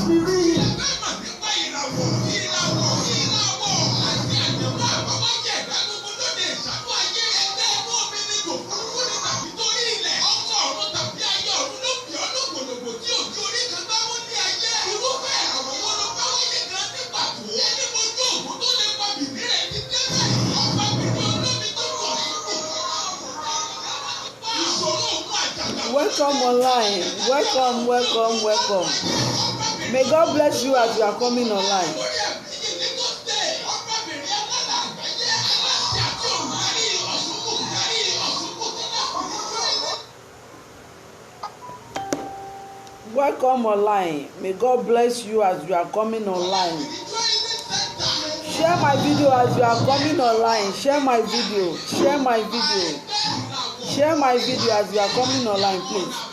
Welcome online. Welcome. May God bless you as you are coming online. Welcome online. May God bless you as you are coming online. Share my video as you are coming online. Share my video as you are coming online, please.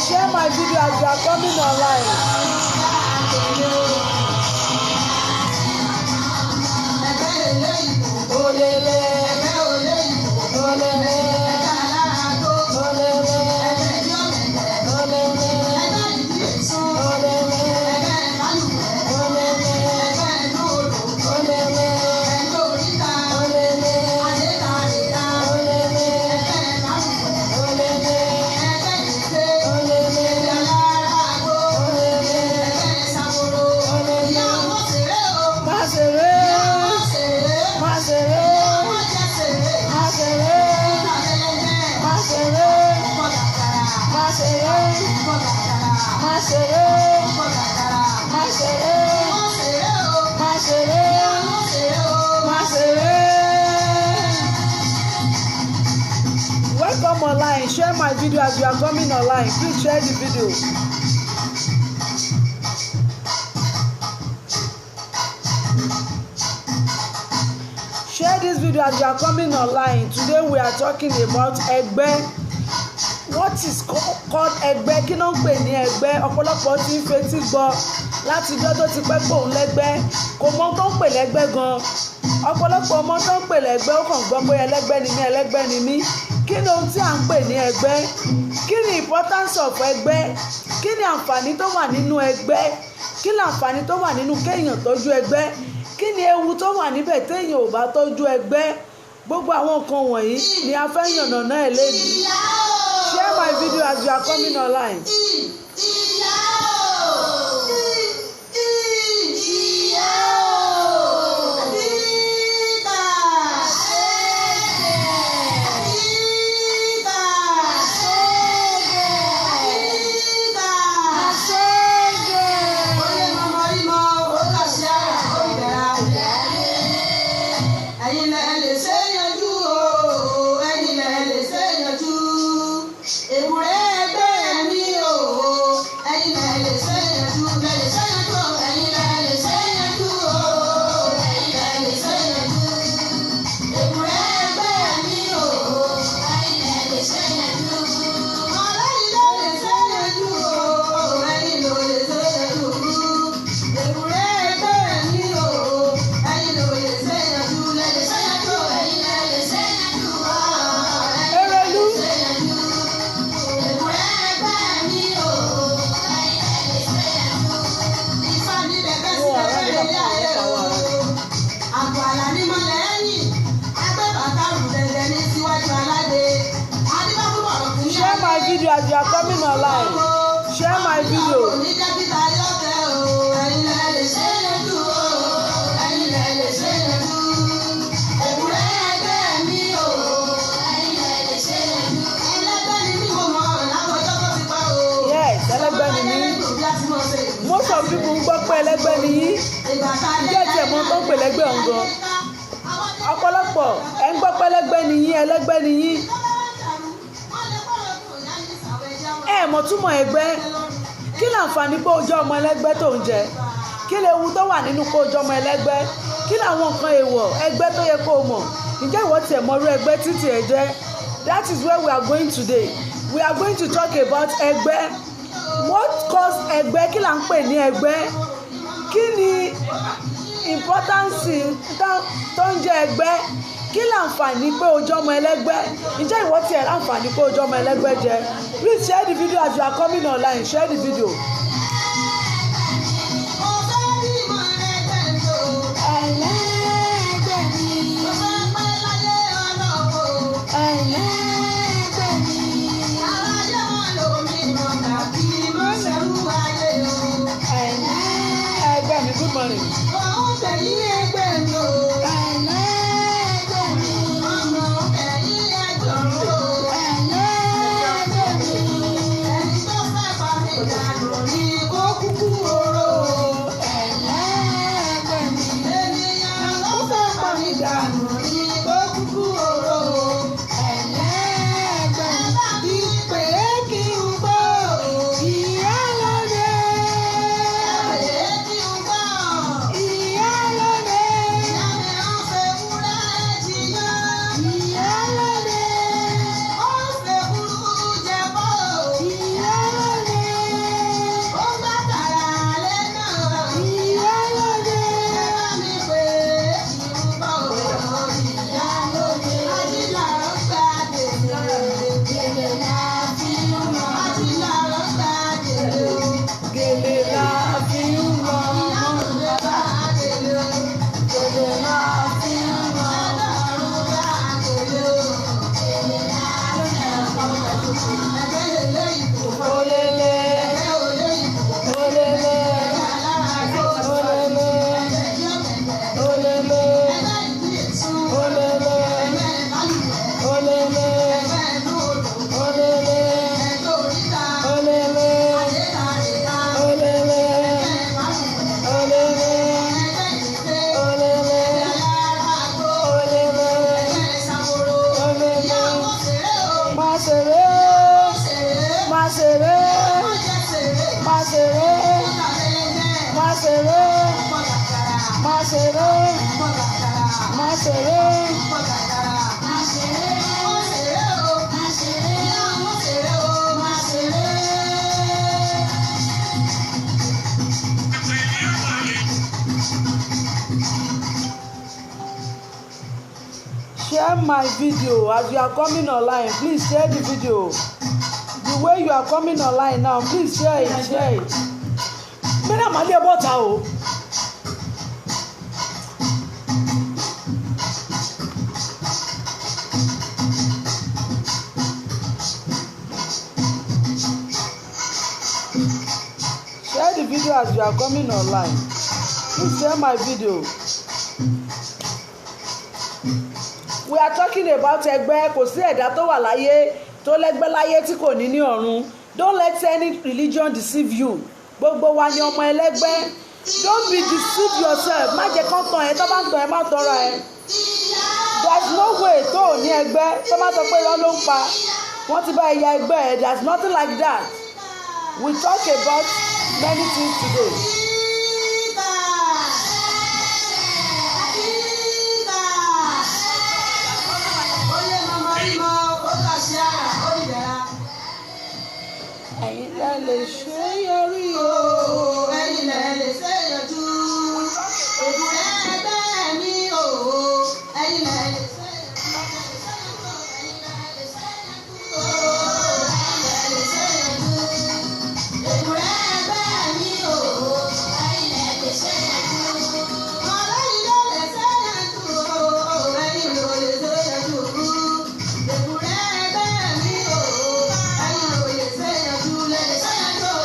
Share my video as you are coming online. Welcome online. Share my video as you are coming online. Please share the video. Share this video as you are coming online. Today we are talking about ẹgbẹ́. What is called ẹgbẹ́? Kí ló ń pè ní ẹgbẹ́? Ọ̀pọ̀lọpọ̀ tí ń fetí gbọ́ láti ọjọ́ tó ti pẹ́ pé òun lẹ́gbẹ́. Kò mọ tó ń pè lẹ́gbẹ́ gan. Ọ̀pọ̀lọpọ̀ ọmọ tó ń pè lẹ́gbẹ́ ó kàn gbọ́ pé ẹlẹ́gbẹ́ ni mí, ẹlẹ́gbẹ́ ni mí. Kí ni ohun tí à ń pè ní ẹgbẹ́? Kí ni importance of ẹgbẹ́? Kí ni àǹfààní tó wà nínú ẹgbẹ́? Kí ni àǹfààní tó wà nínú kéèyàn tọ́jú ẹgbẹ́? Kí ni ewu tó wà níbẹ̀ téèyàn ò bá tọ́jú ẹgbẹ́? Gbogbo àwọn nǹkan wọ̀nyí ni a fẹ́ yànnàná ẹ̀ lénìí. Share my video as you are coming online. As you are coming online, share my video. Yes, ẹlẹ́gbẹ́ ni mí. Most of people ń gbọ́ pé ẹlẹ́gbẹ́ ni yín. Ǹjẹ́ tí ẹ̀mọ́ tó ń pè lẹ́gbẹ́ ọ̀hún gan? Ọ̀pọ̀lọpọ̀ ẹ̀ ń gbọ́ pé ẹlẹ́gbẹ́ ni yín, ẹlẹ́gbẹ́ ni yín. Mọ̀ túmọ̀ ẹgbẹ́. Kí ni àǹfààní pé o jẹ́ ọmọ ẹlẹ́gbẹ́ tó ń jẹ? Kí ni ewu tó wà nínú pé o jẹ́ ọmọ ẹlẹ́gbẹ́? Kí ni àwọn nǹkan èèwọ̀ ẹgbẹ́ tó yẹ kó o mọ̀? Ǹjẹ́ ìwọ tiẹ̀ mọ irú ẹgbẹ́ títí ẹ jẹ́? That is where we are going today. We are going to talk about ẹgbẹ́. What cause ẹgbẹ́? Kí là ń pè ní ẹgbẹ́? Kí ni importance tó ń jẹ́ ẹgbẹ́? Kí láǹfààní pé o jẹ́ ọmọ ẹlẹ́gbẹ́? Ǹjẹ́ ìwọ tiẹ̀ láǹfààní pé o jẹ́ ọmọ ẹlẹ́gbẹ́ jẹ? Please share the video as you are coming online. Share the video. Ẹgbẹ́ mi, good morning. ṣeré má ṣeré má ṣeré má ṣeré má ṣeré. Share my video as you are coming online. Please share the video. The way you are coming online now, please share it. Mẹ́rin àmàlẹ́ bọ́ta o. Share the video as you are coming online. Please share my video. We are talking about ẹgbẹ́. Kò sí ẹ̀dá tó wà láyé tó lẹ́gbẹ́ láyé tí kò ní ní ọ̀run. Don't let any religion deceive you. Gbogbo wa ni ọmọ ẹlẹ́gbẹ́. Don't be deceive yourself. Má jẹ́ kán tàn ẹ́, tó bá ń tàn ẹ́ má tọrọ ẹ́. There is no way tó ò ní ẹgbẹ́ tó bá sọ pé irọ́ ló ń pa. Wọ́n ti bá ẹ̀yà ẹgbẹ́ ẹ̀. There is nothing like that. We talk about many things today. Ẹ̀yin lẹ lè ṣe yọrí o. Ẹ̀yin lẹ lè ṣe yọjú. Ògùn ẹgbẹ́ mi o. Ẹ̀yin lẹ lè ṣe yọjú. Ẹ̀yin lẹ lè ṣe yọjú. Ẹ̀yin lẹ lè ṣe yọjú. Ògùn ẹgbẹ́ mi o. Ẹ̀yin lẹ lè ṣe yọjú. Ọlọ́yin ló lè ṣe yọjú o. Ẹ̀yin ló lè ṣe yọjú. Ògùn ẹgbẹ́ mi o. Ẹ̀yin ló lè ṣe yọjú. Ẹ̀yin lẹ lè ṣe yọjú.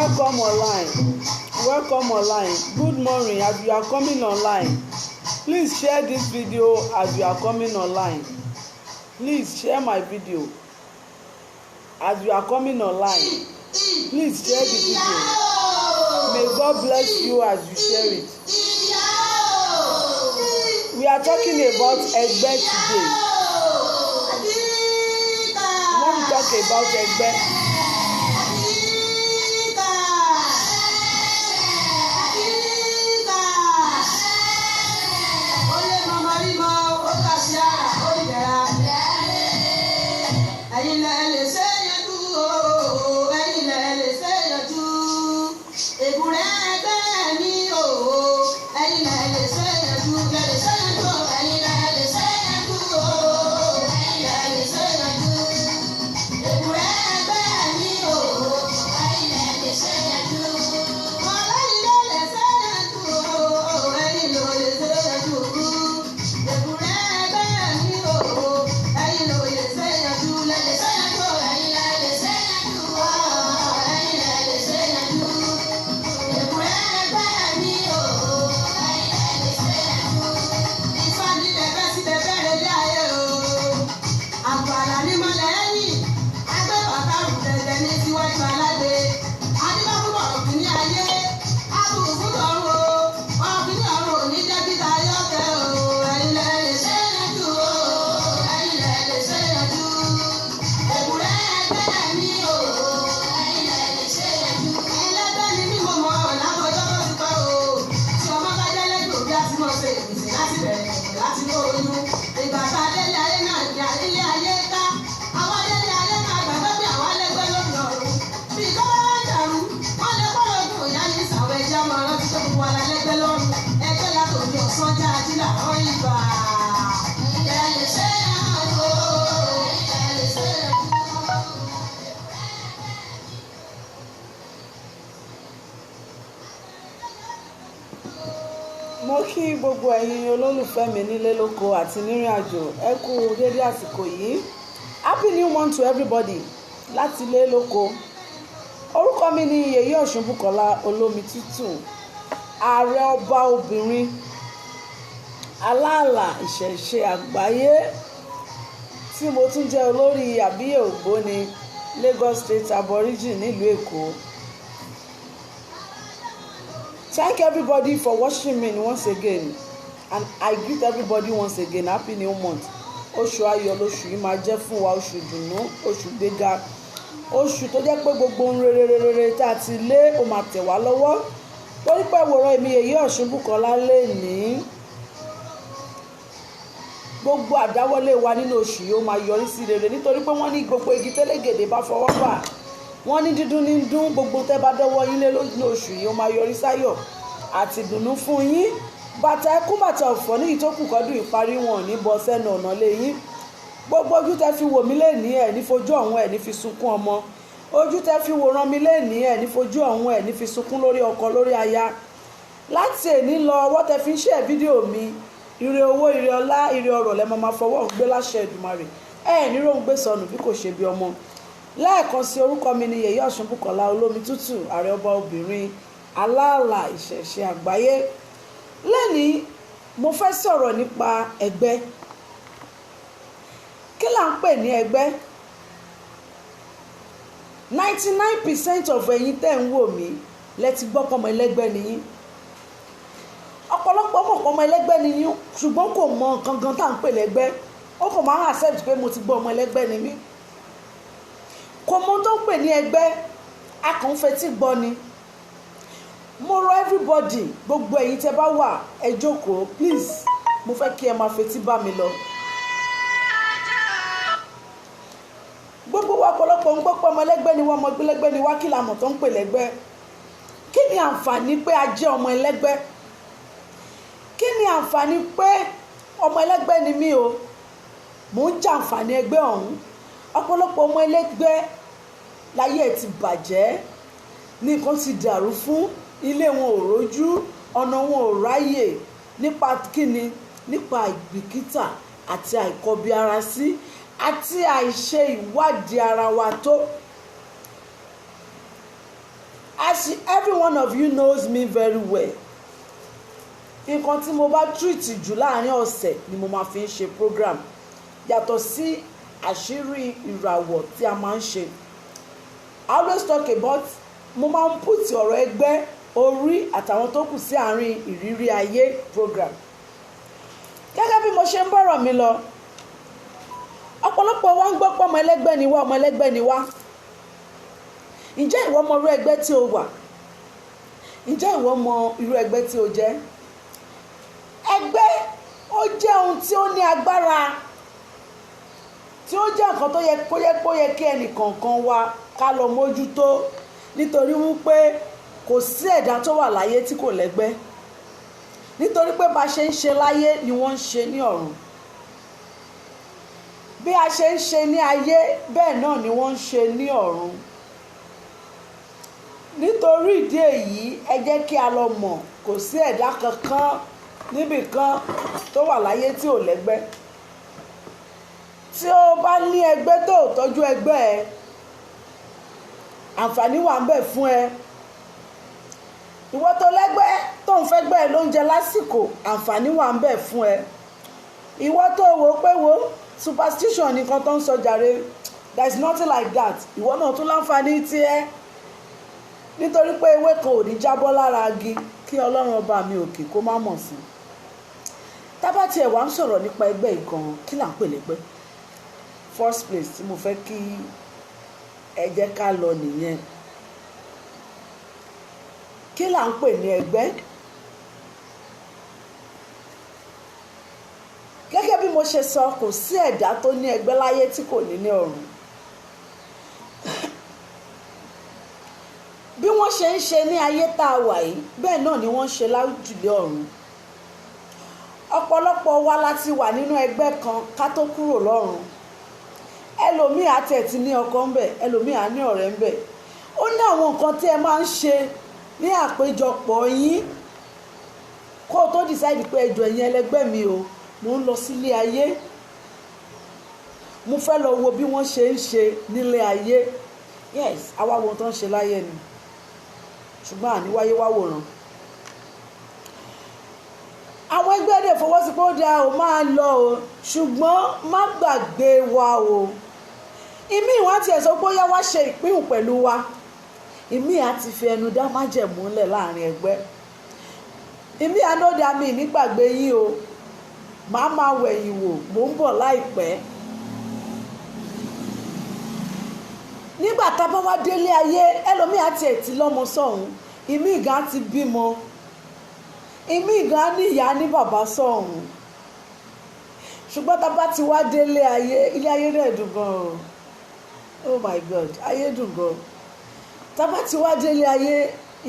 welcome online. Good morning as you are coming online. Please share this video as you are coming online. Please share my video as you are coming online. Please share the video. May God bless you as you share it. We are talking about ẹgbẹ́ today. We want to talk about ẹgbẹ́. Mo kí gbogbo ẹ̀yin olólùfẹ́ mi nílé lóko àti nírìn àjò ẹ kú dédé àsìkò yìí. Happy new month to everybody láti ilé lóko. Orúkọ mi ni Yèyé Ọ̀ṣunbùkọ́lá Olómitútù, ààrẹ ọba obìnrin aláàlà ìṣẹ̀ṣe àgbáyé tí mo tún jẹ́ olórí àbíyè ògbóni Lagos State Aborigine nílùú Èkó. Thank everybody for watching me once again, and I greet everybody once again. Happy new month. Oṣù ayọ̀ lóṣù yìí máa jẹ́ fún wa, oṣù ìdùnnú, oṣù gbéga, oṣù tó jẹ́ pé gbogbo ohun rere tá a ti lé ó máa tẹ̀ wá lọ́wọ́. Torí pé ìwòran èmi Yèyé Ọ̀ṣunbùkọ́lá lè ní gbogbo àdáwọ́lé wa nínú oṣù yìí ó máa yọrí sí rere, nítorí pé wọ́n ní gbogbo igi tẹ́lẹ̀gẹ̀dẹ̀ bá fọwọ́ bà, wọ́n ní dídùn ní dùn, gbogbo tẹ́ bá dọ́wọ́ yín lé nínú oṣù yìí ó máa yọrí sáyọ̀ àti ìdùnnú fún yín. Bàtà ẹkún bàtà ọ̀fọ̀ ní ìtókù kọ́dún ìparí wọn ní bọ́ sẹ́nu ọ̀nà lé yín. Gbogbo ojú tẹ́ fi wò mí lẹ́ni ẹ̀ ní fojú ọ̀hún ẹ̀ ní fi sunkún ọmọ, ojú tẹ́ fi wòran mi lẹ́ni ẹ̀ ní fojú ọ̀hún ẹ̀ ní fi sunkún lórí ọkọ lórí aya. Láti èní lọ ọwọ́ tẹ́ fi ń ṣe fídíò mi, ire owó ire ọlá ire ọrọ̀ lẹ́ máa fọwọ́ gbé láṣẹ Èdùmàrè, ẹ̀ ní ròun gbé sọnù bí kò ṣe bí ọmọ. Lẹ́ẹ̀kan sí orúkọ mi ni Yèyé Ọ̀ṣunbùkọ́lá Olómitútù, ààrẹ ọba obìnrin aláàlà ìṣẹ̀ṣe àgbáyé. Lẹ́ni mo fẹ́ sọ̀rọ̀ nípa ẹgbẹ́. Kí là ń pè ní ẹgbẹ́? 99% of ẹ̀yin tẹ́ ń wò mí lẹ ti gbọ́ pọ́mọ ẹlẹ́gbẹ́ ni yín. Ọ̀pọ̀lọpọ̀ mọ̀ pọ́mọ ẹlẹ́gbẹ́ ni yín ṣùgbọ́n kò mọ nǹkan gan tá à ń pè lẹ́gbẹ́. Ó kò máa ń accept pé mo ti gbọ́ ọmọ ẹlẹ́gbẹ́ ni mí. Kò mọ tó ń pè ní ẹgbẹ́, a kàn ń fetí gbọ́ ni. Mo rọ everybody, gbogbo ẹ̀yin tẹ́ bá wà ẹ jókòó please, mo fẹ́ kí ẹ máa fetí bá mi lọ. Gbogbo wa ọ̀pọ̀lọpọ̀ ń gbọ́ pé ọmọ ẹlẹ́gbẹ́ ni wọ́n, ọmọ ẹgbẹ́ ni wá, kí la mọ̀ tó ń pè lẹ́gbẹ́. Kí ni àǹfààní pé a jẹ́ ọmọ ẹlẹ́gbẹ́? Kí ni àǹfààní pé ọmọ ẹlẹ́gbẹ́ ni mí o, mò ń jàǹfààní ẹgbẹ́ ọ̀hún? Ọ̀pọ̀lọpọ̀ ọmọ ẹlẹ́gbẹ́ láyé ẹ̀ ti bàjẹ́, nǹkan ti dàrú fún, ilé wọn ò rójú, ọ̀nà wọn ò ráyè. Nípa kíni? Nípa ìbìkítà àti àìkọbi ara sí àti àìṣe ìwádìí ara wa tó. A as every one of you knows me very well, nǹkan tí mo bá treat jù láàrin ọ̀sẹ̀ ni mo máa fi ń ṣe program yàtọ̀ sí àṣírí ìràwọ̀ tí a máa ń ṣe. I always talk about mo máa ń put ọ̀rọ̀ ẹgbẹ́ orí àtàwọn tó kù sí àárín ìrírí ayé program. Gẹ́gẹ́ bí mo ṣe ń bọ̀rọ̀ mi lọ, ọ̀pọ̀lọpọ̀ wa ń gbọ́ pé ọmọ ẹlẹ́gbẹ́ ni wá, ọmọ ẹlẹ́gbẹ́ ni wá. Ǹjẹ́ ìwọ mọ irú ẹgbẹ́ tí o wà? Ǹjẹ́ ìwọ mọ irú ẹgbẹ́ tí o jẹ́? Ẹgbẹ́ ó jẹ́ ohun tí ó ní agbára, tí ó jẹ́ nǹkan tó yẹ kí ẹnì kọ̀ọ̀kan wa ká lọ mójútó, nítorí wípé kò sí ẹ̀dá tó wà láyé tí kò lẹ́gbẹ́. Nítorí pé bá ṣe ń ṣe láyé ni wọ́n ń ṣe ní ọ̀run. Bí a ṣe ń ṣe ní ayé bẹ́ẹ̀ náà ni wọ́n ń ṣe ní ọ̀run. Nítorí ìdí èyí ẹ jẹ́ kí a lọ mọ̀ kò sí ẹ̀dá kankan níbìkan tó wà láyé tí ò lẹ́gbẹ́. Tí o bá ní ẹgbẹ́ tó tọ́jú ẹgbẹ́ ẹ, àǹfààní wà ń bẹ fún ẹ. Ìwọ tó lẹ́gbẹ́ tó ń fẹ́gbẹ́ ẹ lóúnjẹ lásìkò, àǹfààní wà ń bẹ fún ẹ. Ìwọ tó wò pé wo superstition nìkan tó ń sọ jàre, there is nothing like that. Ìwọ náà tún láǹfààní tiẹ̀. Nítorí pé ewé kan ò ní jábọ́ lára igi kí Ọlọ́run ọba mi òkè kó má mọ̀ sí. Tábà tí ẹ wá ń sọ̀rọ̀ nípa ẹgbẹ́ ìgan, kí là ń pè lẹ́gbẹ́? First place tí mo fẹ́ kí ẹ jẹ́ ká lọ nìyẹn. Kí là ń pè ní ẹgbẹ́? Gẹ́gẹ́ bí mo ṣe sọ, kò sí ẹ̀dá tó ní ẹgbẹ́ láyé tí kò ní ní ọ̀run. Bí wọ́n ṣe ń ṣe ní ayé tá a wà yìí, bẹ́ẹ̀ náà ni wọ́n ń ṣe lájùlé ọ̀run. Ọ̀pọ̀lọpọ̀ wa láti wà nínú ẹgbẹ́ kan ká tó kúrò lọ́run. Ẹlòmíì àti ẹ̀ ti ní ọkọ ń bẹ̀, ẹlòmíì á ní ọ̀rẹ́ ń bẹ̀. Ó ní àwọn nǹkan tí ẹ máa ń ṣe ní àpéjọpọ̀ yín kó o tó decide pé ẹjọ́ ẹ̀yin ẹlẹgbẹ́ mi o, mo ń lọ sílé ayé, mo fẹ́ lọ wo bí wọ́n ṣe ń ṣe nílé ayé. Yes, àwa wo tó ń ṣe láyé ni, ṣùgbọ́n àní wáyé wá wòran. Àwọn ẹgbẹ́ dẹ̀ fọwọ́ sí pé ó dáa o máa lọ o, ṣùgbọ́n má gbàgbé wa o. Ìmí ìwọ́n ti ẹ̀ sọ pé ó yá wá ṣe ìpín pẹ̀lú wa. Ìmí àti fi ẹnu dá májẹ̀mú lẹ̀ láàrin ẹgbẹ́. Ìmí ànódà mi nígbàgbé yín o, màá máa wẹ̀yìn wò, mò ń bọ̀ láìpẹ́. Nígbà tá a bá wá délé ayé, ẹlòmíì àti ẹ̀ ti lọ́mọ sọ̀hún, ìmí ìgá ti bímọ, ìmí ìgá ní ìyá ní bàbá sọ̀hún. Ṣùgbọ́n tá a bá ti wá délé ayé, ilé ayé rẹ̀ dùn gan o. Oh my God, ayé dùn gan. Tá a bá ti wá délé ayé,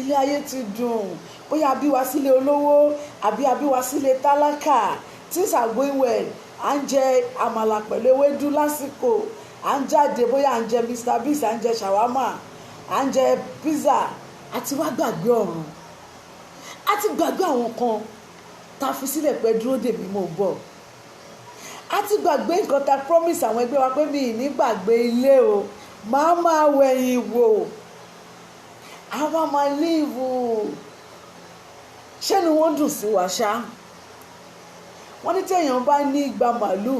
ilé ayé ti dùn. Bóyá a bí wa sílé olówó àbí a bí wa sílé tálákà, things are going well. À ń jẹ àmàlà pẹ̀lú ewédú lásìkò, à ń jáde, bóyá à ń jẹ Mr. Biggs, à ń jẹ shawarma, à ń jẹ pizza, àti wá gbàgbé ọ̀run. A ti gbàgbé àwọn kan tá a fi sílẹ̀ pé dúró dè mí, mo bọ̀. A ti gbàgbé nǹkan tá a promise àwọn ẹgbẹ́ wa pé mi ì ní gbàgbé ilé o, màá máa wẹ̀yìn wò, àwa máa líìvù. Ṣé ni wọ́n dùn sí wa ṣá? Wọ́n ní tí èèyàn bá ní igba màálù,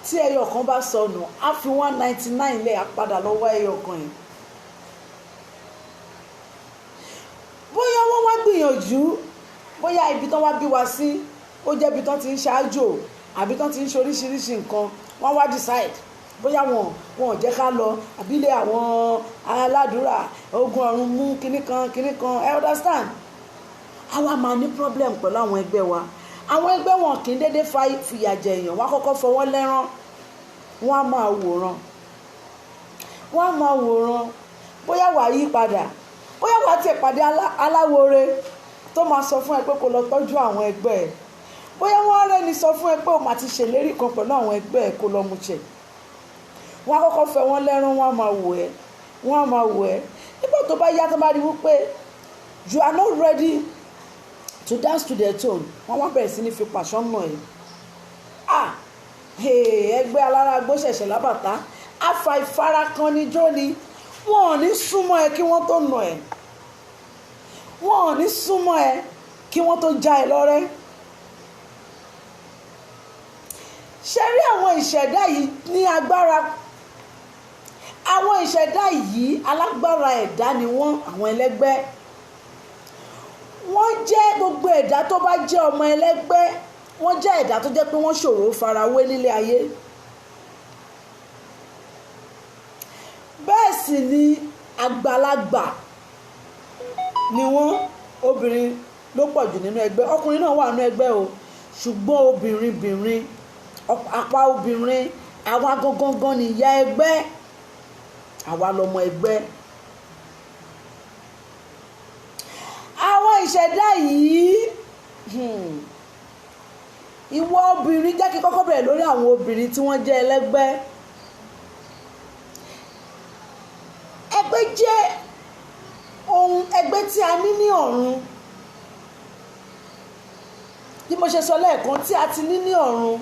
tí ẹyọ kan bá sọnù, á fi 199 lẹ̀, á padà lọ wá ẹyọ kan yìí. Bóyá wọ́n wá gbìyànjú, bóyá ibi tán wá bí wa sí ó jẹ́ ibi tán ti ń ṣáájò àbí tán ti ń ṣe oríṣiríṣi nǹkan, wọ́n wá decide bóyá wọn ò jẹ́ ká lọ àbílẹ̀ àwọn aládùúrà, ogun ọ̀run mú kinní kan, I understand. Àwa máa ní problem pẹ̀lú àwọn ẹgbẹ́ wa. Àwọn ẹgbẹ́ wọn kì í dédé fìyà jẹ èèyàn, wọ́n á kọ́kọ́ fọwọ́ lẹ́rán, wọ́n á máa wòran. Bóyá wàá yí padà, bóyá wàá tiẹ̀ pàdé aláwòre tó máa sọ fún ẹ pé kó lọ tọ́jú àwọn ẹgbẹ́ ẹ. Bóyá wọ́n rẹ́ni sọ fún ẹ pé o máa ti ṣèlérí kan pẹ̀lú àwọn ẹgbẹ́ ẹ kó lọ mú ṣẹ. Wọ́n á kọ́kọ́ fẹ́ wọ́n lẹ́rán, wọ́n á máa wò ẹ́. Nígbà tó bá yá tó bá rí wípé you are not ready to dance to their tone, wọ́n wá bẹ̀rẹ̀ sí ní fi pàṣán mọ̀ ẹ́. Ẹgbẹ́ alára gbóṣẹ̀ṣẹ̀ lábàtà, afa ìfara kan ní jóni, wọn ò ní súnmọ́ ẹ kí wọ́n tó nà ẹ́, wọn ò ní súnmọ́ ẹ kí wọ́n tó já ẹ lọ́rẹ́. ṣe rí àwọn ìṣẹ̀dá yìí ní agbára, àwọn ìṣẹ̀dá yìí alágbára ẹ̀dá ni wọ́n, àwọn ẹlẹ́gbẹ́. wọ́n jẹ́ gbogbo ẹ̀dá tó bá jẹ́ ọmọ ẹlẹ́gbẹ́, wọ́n jẹ́ ẹ̀dá tó jẹ́ pé wọ́n ṣòro farawé nílé ayé. bẹ́ẹ̀ sì ni àgbàlagbà ni wọ́n, obìnrin ló pọ̀ jù nínú ẹgbẹ́, ọkùnrin náà wà nínú ẹgbẹ́ o, ṣùgbọ́n obìnrin apá obìnrin, àwa gangan ni ìyá ẹgbẹ́, àwa lọmọ ẹgbẹ́. àwọn ìṣẹ̀dá yìí, ìwọ obìnrin, jẹ́ kí kọ́kọ́ bẹ̀rẹ̀ lórí àwọn obìnrin tí wọ́n jẹ́ ẹlẹ́gbẹ́. ẹgbẹ́ jẹ́ ohun, ẹgbẹ́ tí a ní ní ọ̀run, bí mo ṣe sọ lẹ́ẹ̀kan, tí a ti ní ní ọ̀run,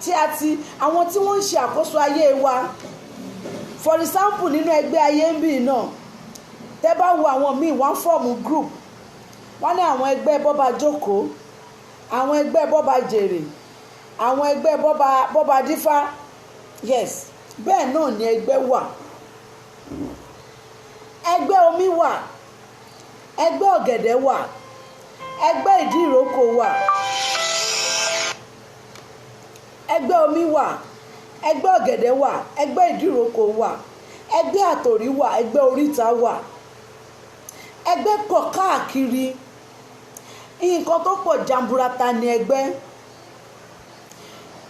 tí a ti, àwọn tí wọ́n ń ṣe àkóso ayé wa. For example, nínú ẹgbẹ́ ayé ń bì náà, tẹ́ bá wo àwọn míì wọ́n fọ́ọ̀mù group, wọ́n ní àwọn ẹgbẹ́ bọ́ba jókòó, àwọn ẹgbẹ́ bọ́ba jèrè, àwọn ẹgbẹ́ bọ́ba dífá. Yes, bẹ́ẹ̀ náà ni ẹgbẹ́ wà. ẹgbẹ́ omi wà, ẹgbẹ́ ọ̀gẹ̀dẹ̀ wà, ẹgbẹ́ ìdí ìrókò wà, ẹgbẹ́ omi wà, ẹgbẹ́ ọ̀gẹ̀dẹ̀ wà, ẹgbẹ́ ìdí ìrókò wà, ẹgbẹ́ àtòrí wà, ẹgbẹ́ oríta wà. ẹgbẹ́ pọ̀ káàkiri, nǹkan tó pọ̀ jamburata ni ẹgbẹ́.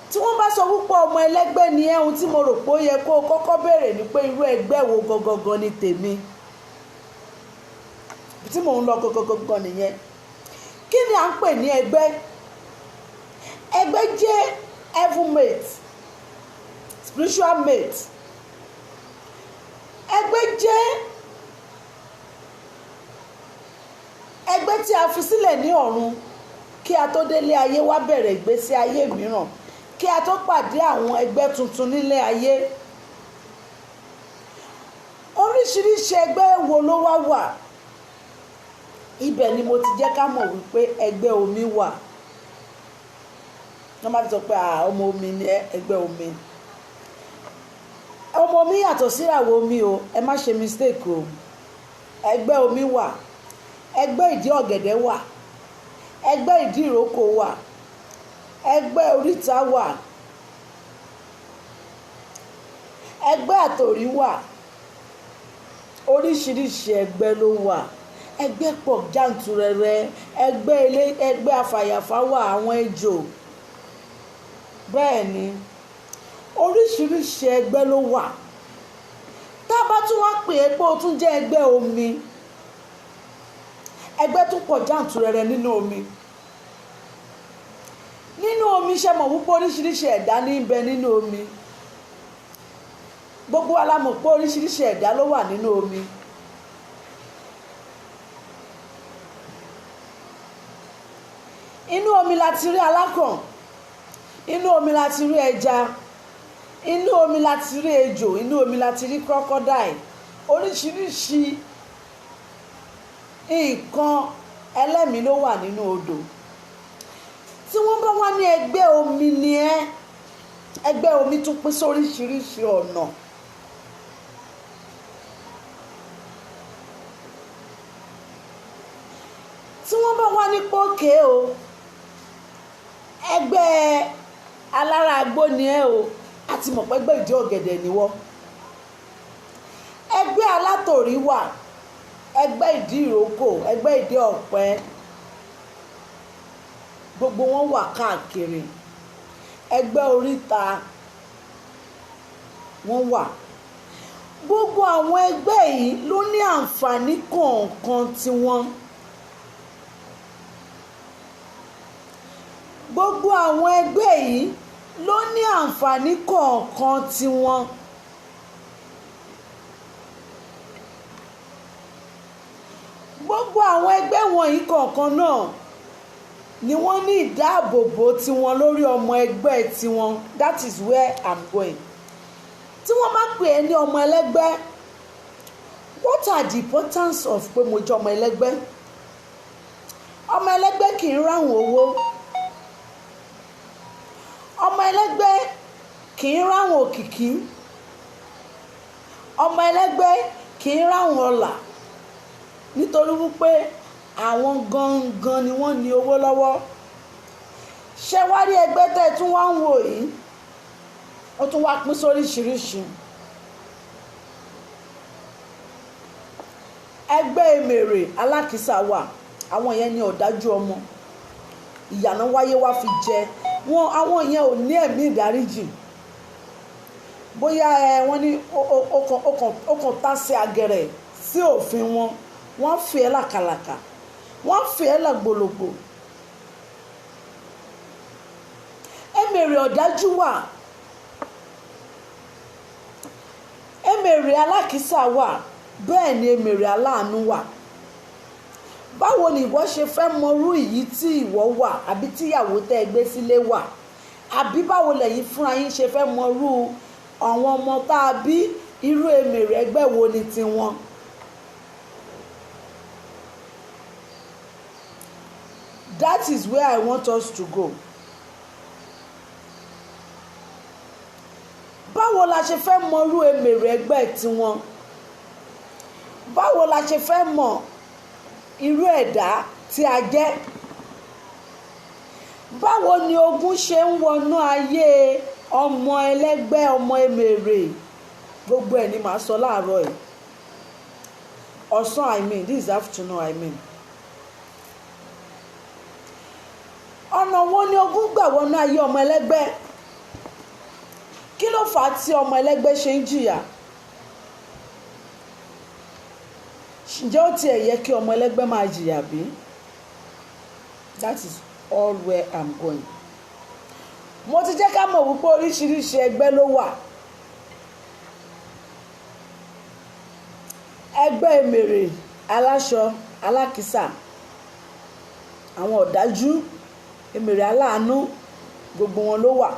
tí wọ́n bá sọ púpọ̀ ọmọ ẹlẹ́gbẹ́ ni ẹ́, ohun tí mo rò pé ó yẹ kó o kọ́kọ́ béèrè ni pé irú ẹgbẹ́ wo gangan ni tèmi, tí mò ń lọ gangan nìyẹn. kí ni à ń pè ní ẹgbẹ́? ẹgbẹ́ jẹ́ heaven mate, spiritual mate. ẹgbẹ́ jẹ́ ẹgbẹ́ tí a fi sílẹ̀ ní ọ̀run kí a tó délé ayé wá bẹ̀rẹ̀ ìgbésí ayé mìíràn, kí a tó pàdé àwọn ẹgbẹ́ tuntun nílé ayé. oríṣiríṣi ẹgbẹ́ wo ló wá wà? ibẹ̀ ni mo ti jẹ́ ká mọ̀ wípé ẹgbẹ́ omi wà. wọ́n máa ti sọ pé ọmọ omi ni ẹgbẹ́ omi. ọmọ omi yàtọ̀ sí ìràwọ̀ omi o, ẹ má ṣe mistake o. ẹgbẹ́ omi wà, ẹgbẹ́ ìdí ọ̀gẹ̀dẹ̀ wà, ẹgbẹ́ ìdí ìrókò wà, ẹgbẹ́ oríta wà, ẹgbẹ́ àtòrí wà. oríṣiríṣi ẹgbẹ́ ló wà. ẹgbẹ́ pọ̀ jàǹtùrẹrẹ. ẹgbẹ́ afàyàfà wà, àwọn ejò. bẹ́ẹ̀ ni oríṣiríṣi ẹgbẹ́ ló wà. tá a bá tún wá pè é pé ó tún jẹ́ ẹgbẹ́ omi, ẹgbẹ́ tún pọ̀ jàǹtùrẹrẹ nínú omi. nínú omi ṣe mọ̀ wípé oríṣiríṣi ẹ̀dá ní ń bẹ nínú omi. gbogbo wa la mọ̀ pé oríṣiríṣi ẹ̀dá ló wà nínú omi. inú omi la ti rí alákàn, inú omi la ti rí ẹja, inú omi la ti rí ejò, inú omi la ti rí crocodile. oríṣiríṣi nǹkan ẹlẹ́mìí ló wà nínú odò. tí wọ́n bá wá ní ẹgbẹ́ omi ni ẹgbẹ́ omi tún pín sóríṣiríṣi ọ̀nà. tí wọ́n bá wá ní pókè o, ẹgbẹ́ alára agbó ni o, àti mọ̀ pé ẹgbẹ́ ìdí ọ̀gẹ̀dẹ̀ ni wọ́n. ẹgbẹ́ alátòrí wà, ẹgbẹ́ ìdí ìrókò, ẹgbẹ́ ìdí ọ̀pẹ. gbogbo wọn wà káàkiri. ẹgbẹ́ oríta wọ́n wà. gbogbo àwọn ẹgbẹ́ yìí ló ní àǹfààní kọ̀ọ̀kan tiwọn. gbogbo àwọn ẹgbẹ́ yìí ló ní àǹfààní kọ̀ọ̀kan tiwọn. gbogbo àwọn ẹgbẹ́ wọ̀nyí kọ̀ọ̀kan náà ni wọ́n ní ìdáàbòbò tiwọn lórí ọmọ ẹgbẹ́ tiwọn. That is where I'm going. tí wọ́n bá pè é ní ọmọ ẹlẹ́gbẹ́, What are the importance of pé mo jẹ́ ọmọ ẹlẹ́gbẹ́? Ọmọ ẹlẹ́gbẹ́ kì í ráhùn owó. Ọmọ ẹlẹ́gbẹ́ kì í ráhùn òkìkí. Ọmọ ẹlẹ́gbẹ́ kì í ráhùn ọlà. Nítorí wípé àwọn gangan ni wọ́n ní owó lọ́wọ́. Ṣé wá rí ẹgbẹ́ tẹ́ ẹ tún wá ń wò yìí? Ó tún wá pín sóríṣiríṣi. Ẹgbẹ́ Emèrè Alákìísà wà, àwọn yẹn ní ọ̀dájú ọmọ. Ìyànà wáyé wá fi jẹ wọn, àwọn yẹn ò ní ẹ̀mí ìdáríjì. Bóyá wọ́n ní ó kàn tá sí agẹrẹ sí òfin wọn, wọ́n fi ẹ́ làkàlàkà, wọ́n fi ẹ́ làgbòlògbò. Emèrè ọ̀dájú wà, Emèrè Alákìísà wà, bẹ́ẹ̀ ni Emèrè aláàánú wà. Báwo ni ìwọ ṣe fẹ́ mọrú èyí tí ìwọ wà àbí tíyàwó tẹ́ ẹ gbé sílé wà? Àbí báwo lẹ̀yin fúnra yín ṣe fẹ́ mọrú àwọn ọmọ tá a bí irú Emèrè ẹgbẹ́ wo ni tiwọn? That is where I want us to go. Báwo la ṣe fẹ́ mọrú Emèrè ẹgbẹ́ tiwọn? Báwo la ṣe fẹ́ mọ irú ẹ̀dá tí a jẹ́? Báwo ni ogun ṣe ń wọnú ayé ọmọ ẹlẹ́gbẹ́ ọmọ Emèrè? Gbogbo ẹ̀ ni màá sọ láàárọ̀ ẹ̀. Ọ̀sán this afternoon ọ̀nà wo ni ogun gbà wọnú ayé ọmọ ẹlẹ́gbẹ́? Kí ló fà á tí ọmọ ẹlẹ́gbẹ́ ṣe ń jìyà? Ǹjẹ́ ó tiẹ̀ yẹ kí ọmọ ẹlẹ́gbẹ́ máa jìyà bí? That is all where I'm going. Mo ti jẹ́ ká mọ̀ wípé oríṣiríṣi ẹgbẹ́ ló wà. Ẹgbẹ́ Emèrè aláṣọ alákìísà, àwọn ọ̀dájú, Emèrè aláàánú, gbogbo wọn ló wà.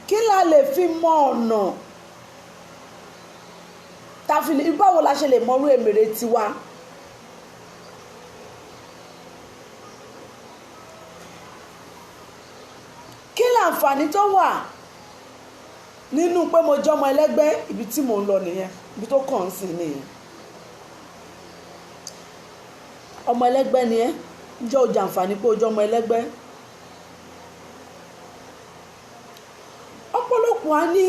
Kí la lè fi mọ ọ̀nà báwo la ṣe lè mọrú Emèrè tiwa? Kí láǹfààní tó wà nínú pé mo jọmọ ẹlẹ́gbẹ́? Ibi tí mò ń lọ nìyẹn, ibi tó kàn ń sìn nìyẹn. Ọmọ ẹlẹ́gbẹ́ ni ẹ́, ǹjẹ́ o jàǹfààní pé o jọmọ ẹlẹ́gbẹ́? Ọ̀pọ̀lọpọ̀ á ní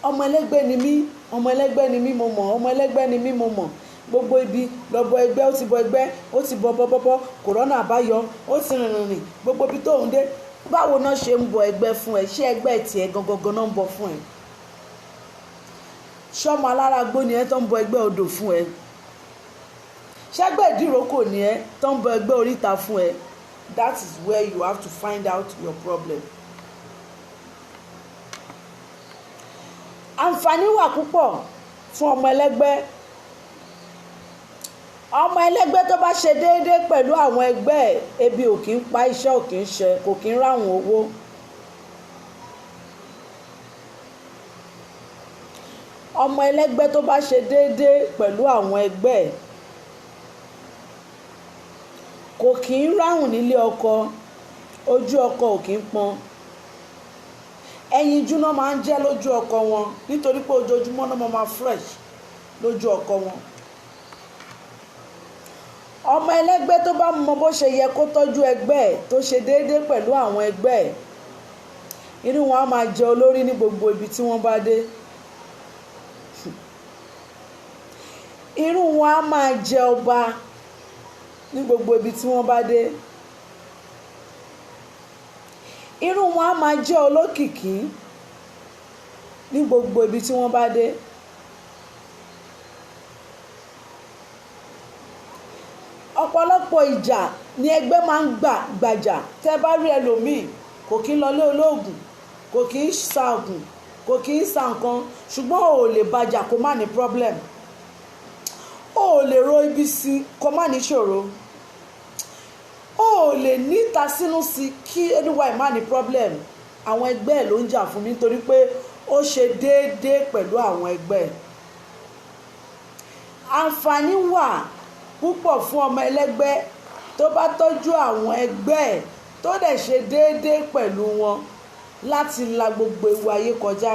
ọmọ ẹlẹ́gbẹ́ ni mí, ọmọ ẹlẹ́gbẹ́ ni mí mo mọ̀, ọmọ ẹlẹ́gbẹ́ ni mí mo mọ̀. Gbogbo ibi lọ́bọ ẹgbẹ́, ó ti bọ ẹgbẹ́, ó ti bọ bọ́bọ́bọ́, kòrónà àbáyọ, ó ti rìnrìn gbogbo ibi tó ń dé. Báwo náà ṣe ń bọ ẹgbẹ́ fún ẹ? Ṣé ẹgbẹ́ tiẹ̀ gangan náà ń bọ fún ẹ? Ṣọ́mọ alára gbó ni ẹ tó ń bọ ẹgbẹ́ odò fún ẹ? Ṣẹ́gbẹ́ ìdíròkò ni ẹ tó ń bọ ẹgbẹ́ oríta fún ẹ? That is where you have to find out your problem. Àǹfààní wà púpọ̀ fún ọmọ ẹlẹ́gbẹ́. Ọmọ ẹlẹ́gbẹ́ tó bá ṣe déédéé pẹ̀lú àwọn ẹgbẹ́ ẹ̀, ebi ò kí ń pa, iṣẹ́ ò kí ń ṣe, kò kí ń ráhùn owó. Ọmọ ẹlẹ́gbẹ́ tó bá ṣe déédéé pẹ̀lú àwọn ẹgbẹ́ ẹ̀, kò kí ń ráhùn nílé ọkọ, ojú ọkọ ò kí ń pọ́n. Ẹyin ijú náà máa ń jẹ́ lójú ọkọ wọn nítorí pé ojoojúmọ́ náà máa fresh lójú ọkọ wọn. Ọmọ ẹlẹ́gbẹ́ tó bá mọ bó ṣe yẹ kó tọ́jú ẹgbẹ́ ẹ̀, tó ṣe déédéé pẹ̀lú àwọn ẹgbẹ́ ẹ̀, inú wọn á máa jẹ olórí ní gbogbo ibi tí wọ́n bá dé. Inú wọn á máa jẹ ọba ní gbogbo ibi tí wọ́n bá dé. Inú wọn á máa jẹ́ olókìkí ní gbogbo ibi tí wọ́n bá dé. Ọ̀pọ̀lọpọ̀ ìjà ni ẹgbẹ́ máa ń gbàjà. Tẹ́ bá rí ẹlòmíì kò kí ń lọlé olóògùn, kò kí ń sa ògùn, kò kí ń sa nǹkan, ṣùgbọ́n o ò lè bàjà kó má ní problem. O ò lè ro ibi sí kó má ní ṣòro. O ò lè níta sínú sí kí anyway má ní problem. Àwọn ẹgbẹ́ ẹ̀ ló ń jà fún mi nítorí pé ó ṣe déédéé pẹ̀lú àwọn ẹgbẹ́. Àǹfààní wà púpọ̀ fún ọmọ ẹlẹ́gbẹ́ tó bá tọ́jú àwọn ẹgbẹ́ tó dẹ̀ ṣe déédéé pẹ̀lú wọn láti la gbogbo ewu ayé kọjá.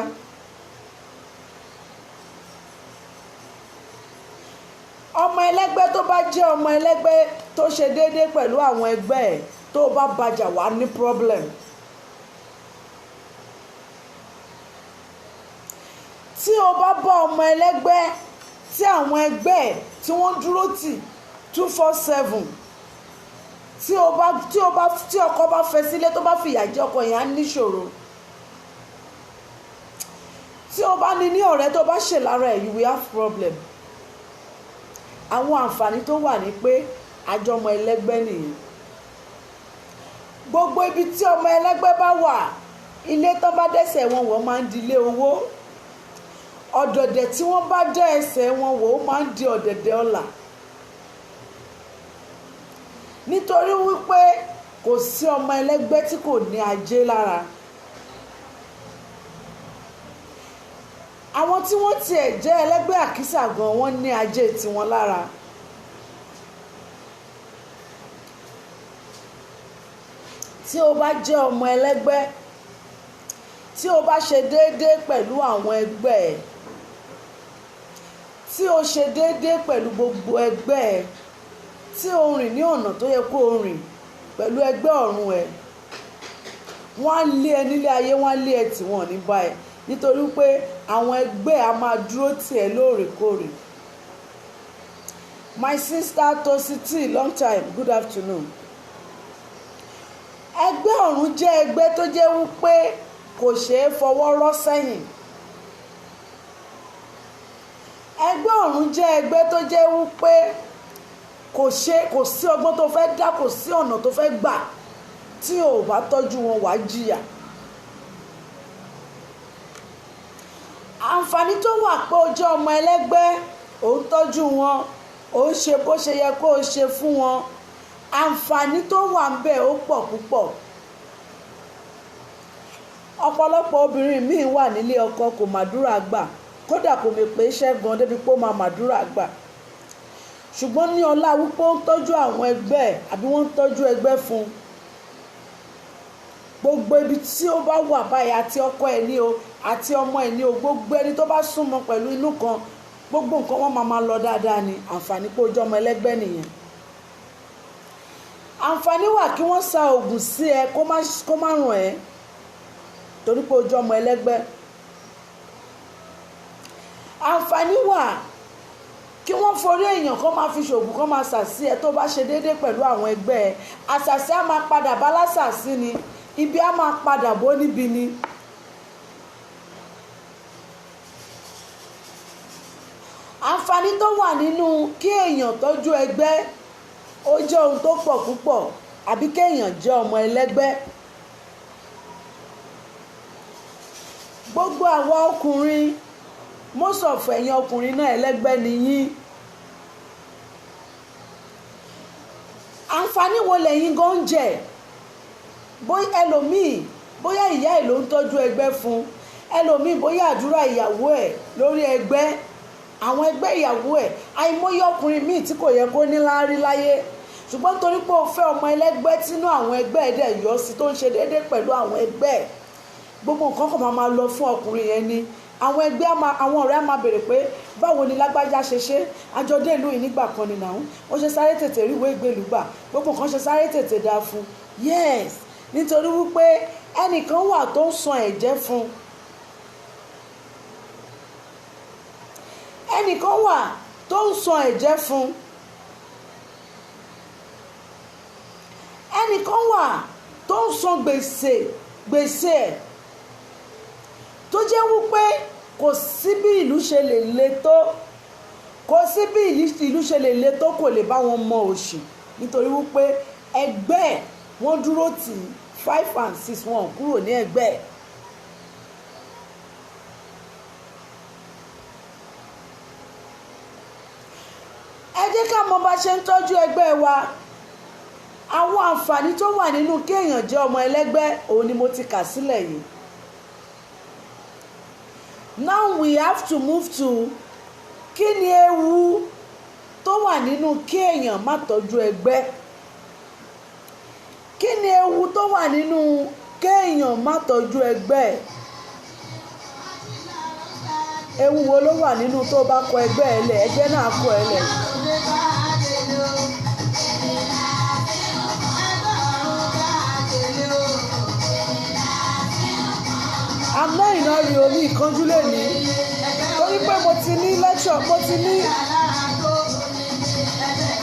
Ọmọ ẹlẹ́gbẹ́ tó bá jẹ́ ọmọ ẹlẹ́gbẹ́ tó ṣe déédéé pẹ̀lú àwọn ẹgbẹ́ ẹ̀ tó bá bàjà wá ní problem. Tí o bá bá ọmọ ẹlẹ́gbẹ́ tí àwọn ẹgbẹ́ ẹ̀ tí wọ́n dúró tì 247 tí ọkọ bá fẹ́ sílé tó bá fìyà jẹ ọkọ yẹn á níṣòro. Tí o bá ní ọ̀rẹ́ tó bá ṣe lára ẹ̀ you will have problem. Àwọn àǹfààní tó wà ní pé àjọmọ ẹlẹ́gbẹ́ nìyẹn. Gbogbo ibi tí ọmọ ẹlẹ́gbẹ́ bá wà ilé tó bá dẹ́sẹ̀ wọn wọ̀ máa ń di ilé owó. Ọ̀dọ̀dẹ̀ tí wọ́n bá dẹ́ ẹsẹ̀ wọn wò ó máa ń di ọ̀dẹ̀dẹ̀ ọlà. Nítorí wípé kò sí ọmọ ẹlẹ́gbẹ́ tí kò ní ajé lára. Àwọn tí wọ́n tiẹ̀ jẹ́ ẹlẹ́gbẹ́ àkísà gan wọ́n ní ajé tiwọn lára. Tí o bá jẹ́ ọmọ ẹlẹ́gbẹ́ tí o bá ṣe déédéé pẹ̀lú àwọn ẹgbẹ́ ẹ̀ tí o ṣe déédéé pẹ̀lú gbogbo ẹgbẹ́ ẹ̀ tí o rìn ní ọ̀nà tó yẹ kó o rìn pẹ̀lú ẹgbẹ́ ọ̀run ẹ̀ wọ́n á lé ẹ nílé ayé wọ́n á lé ẹ tì wọ́n ní báyìí nítorí pé àwọn ẹgbẹ́ a máa dúró tì ẹ́ lóòrèkóòrè. My sister Tositi, long time, good afternoon. Ẹgbẹ́ ọ̀run jẹ́ ẹgbẹ́ tó jẹ́ wípé kò ṣeé fọwọ́ rọ́ sẹ́yìn. Ẹgbẹ́ ọ̀run jẹ́ ẹgbẹ́ tó jẹ́ wípé kò sí ọgbọ́n tó fẹ́ dá, kò sí ọ̀nà tó fẹ́ gbà tí o bá tọ́jú wọn wàá jìyà. Àǹfààní tó wà pé o jẹ́ ọmọ ẹlẹ́gbẹ́ ò ń tọ́jú wọn ò ń ṣe bó ṣe yẹ kó o ṣe fún wọn. Àǹfààní tó wà ń bẹ̀ ó pọ̀ púpọ̀. Ọ̀pọ̀lọpọ̀ obìnrin míì wà nílé ọkọ kò màdúrà gbà kódà kò mọ̀ pé iṣẹ́ gan débi pé ó máa màdúrà gbà. Ṣùgbọ́n ní ọlá wípé ó ń tọ́jú àwọn ẹgbẹ́ ẹ̀ àbí wọ́n ń tọ́jú ẹgbẹ́ fún un. Gbogbo ibi tí ó bá wà báyìí àti ọkọ ẹ̀ ní o àti ọmọ ẹ̀ ní o gbogbo ẹni tó bá súnmọ́ pẹ̀lú inú kan gbogbo nǹkan wọn máa lọ dáadáa ni. Àǹfààní pé ó jẹ́ ọmọ ẹlẹ́gbẹ́ nìyẹn. Àǹfààní wà kí wọ́n sa oògùn sí ẹ kó má rùn ẹ́ torí pé ó jẹ́ ọmọ ẹlẹ́gbẹ́. Àǹfààní wà kí wọ́n forí èèyàn kó máa fi ṣògùn kó máa sà sí ẹ tó bá ṣe déédéé pẹ̀lú àwọn ẹgbẹ́ ẹ. Àṣàṣì á máa padà bá lásàsí ni ibi á máa padà bó níbi ni. Àǹfààní tó wà nínú kí èèyàn tọ́jú ẹgbẹ́ ó jẹ́ ohun tó pọ̀ púpọ̀ àbí kéèyàn jẹ́ ọmọ ẹlẹ́gbẹ́. Gbogbo àwa ọkùnrin most of ẹ̀yin ọkùnrin náà ẹlẹ́gbẹ́ ni yín. Àǹfààní wo lẹ̀yin gan ń jẹ? Bóyá ẹlòmíì bóyá ìyá ẹ̀ ló ń tọ́jú ẹgbẹ́ fún, ẹlòmíì bóyá àdúrà ìyàwó ẹ̀ lórí ẹgbẹ́, àwọn ẹgbẹ́ ìyàwó ẹ̀. Àìmọye ọkùnrin míì tí kò yẹ kó ní láárí láyé ṣùgbọ́n torí pé o fẹ́ ọmọ ẹlẹ́gbẹ́ tínú àwọn ẹgbẹ́ ẹ̀ dẹ̀ yọ sí tó ń ṣe déédéé pẹ̀lú àwọn ẹgbẹ́ ẹ̀ gbogbo nǹkan kan máa lọ fún ọkùnrin yẹn ni. Àwọn ẹgbẹ́ àwọn ọ̀rẹ́ á máa béèrè pé báwo ni lágbájá ṣe àjọdé ìlú yìí nígbà kan ni nàún ó ṣe sáré tètè rí ìwé ìgbélú gbà gbogbo nǹkan ṣe sáré tètè dáa fún. Yes, nítorí wípé ẹnìkan wà tó ń san ẹ̀jẹ̀ fún. Ẹnìkan wà tó ń san ẹ̀jẹ̀ fún. Ẹnìkan wà tó ń san gbèsè ẹ̀ tó jẹ́ wípé kò sí bí ìlú ṣe lè le tó kò sí bí ìlú ṣe lè le tó kò lè bá wọn mọ òṣì nítorí wípé ẹgbẹ́ ẹ̀ wọ́n dúró tì 5 and 6 wọn kúrò ní ẹgbẹ́ ẹ̀. Ẹ jẹ́ ká mọ bá ṣe ń tọ́jú ẹgbẹ́ wa. Àwọn àǹfààní tó wà nínú kéèyàn jẹ́ ọmọ ẹlẹ́gbẹ́ òun ni mo ti kà sílẹ̀ yìí. Now we have to move to kí ni ewu tó wà nínú kí èèyàn má tọ́jú ẹgbẹ́. Kí ni ewu tó wà nínú kéèyàn má tọ́jú ẹgbẹ́? Ewu wo ló wà nínú tó bá kọ ẹgbẹ́ ẹ lẹ̀, ẹgbẹ́ náà kọ ẹ lẹ̀? Àná ìnáwó omi ìkanjú lè ní torí pé mo ti ní lecture, mo ti ní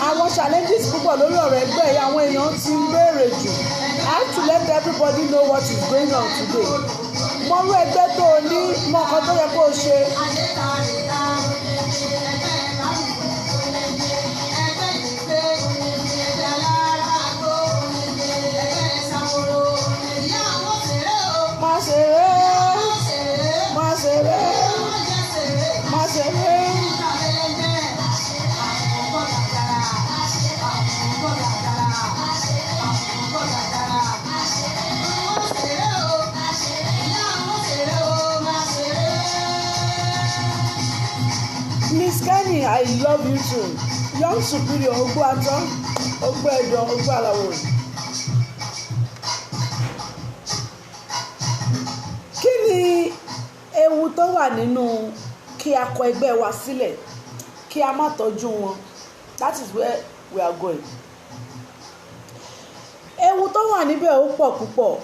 àwọn challenges púpọ̀ lórí ọ̀rọ̀ ẹgbẹ́ yìí. Àwọn èèyàn ti ń béèrè jù. I have to let everybody know what is going on today. Mo rú ẹgbẹ́ tó o ní, mọ nǹkan tó yẹ kó o ṣe. Má ṣeré, má ṣeré, má ṣeré. Miss Kenny, I love you too. Young superior, Ogbo Ato, Ogbo Edo, Ogbo Alawo. Kí ni ewu tó wà nínú kí a kọ ẹgbẹ́ wa sílẹ̀, kí a má tọ́jú wọn? That is where we are going. Ewu tó wà níbẹ̀ ó pọ̀ púpọ̀.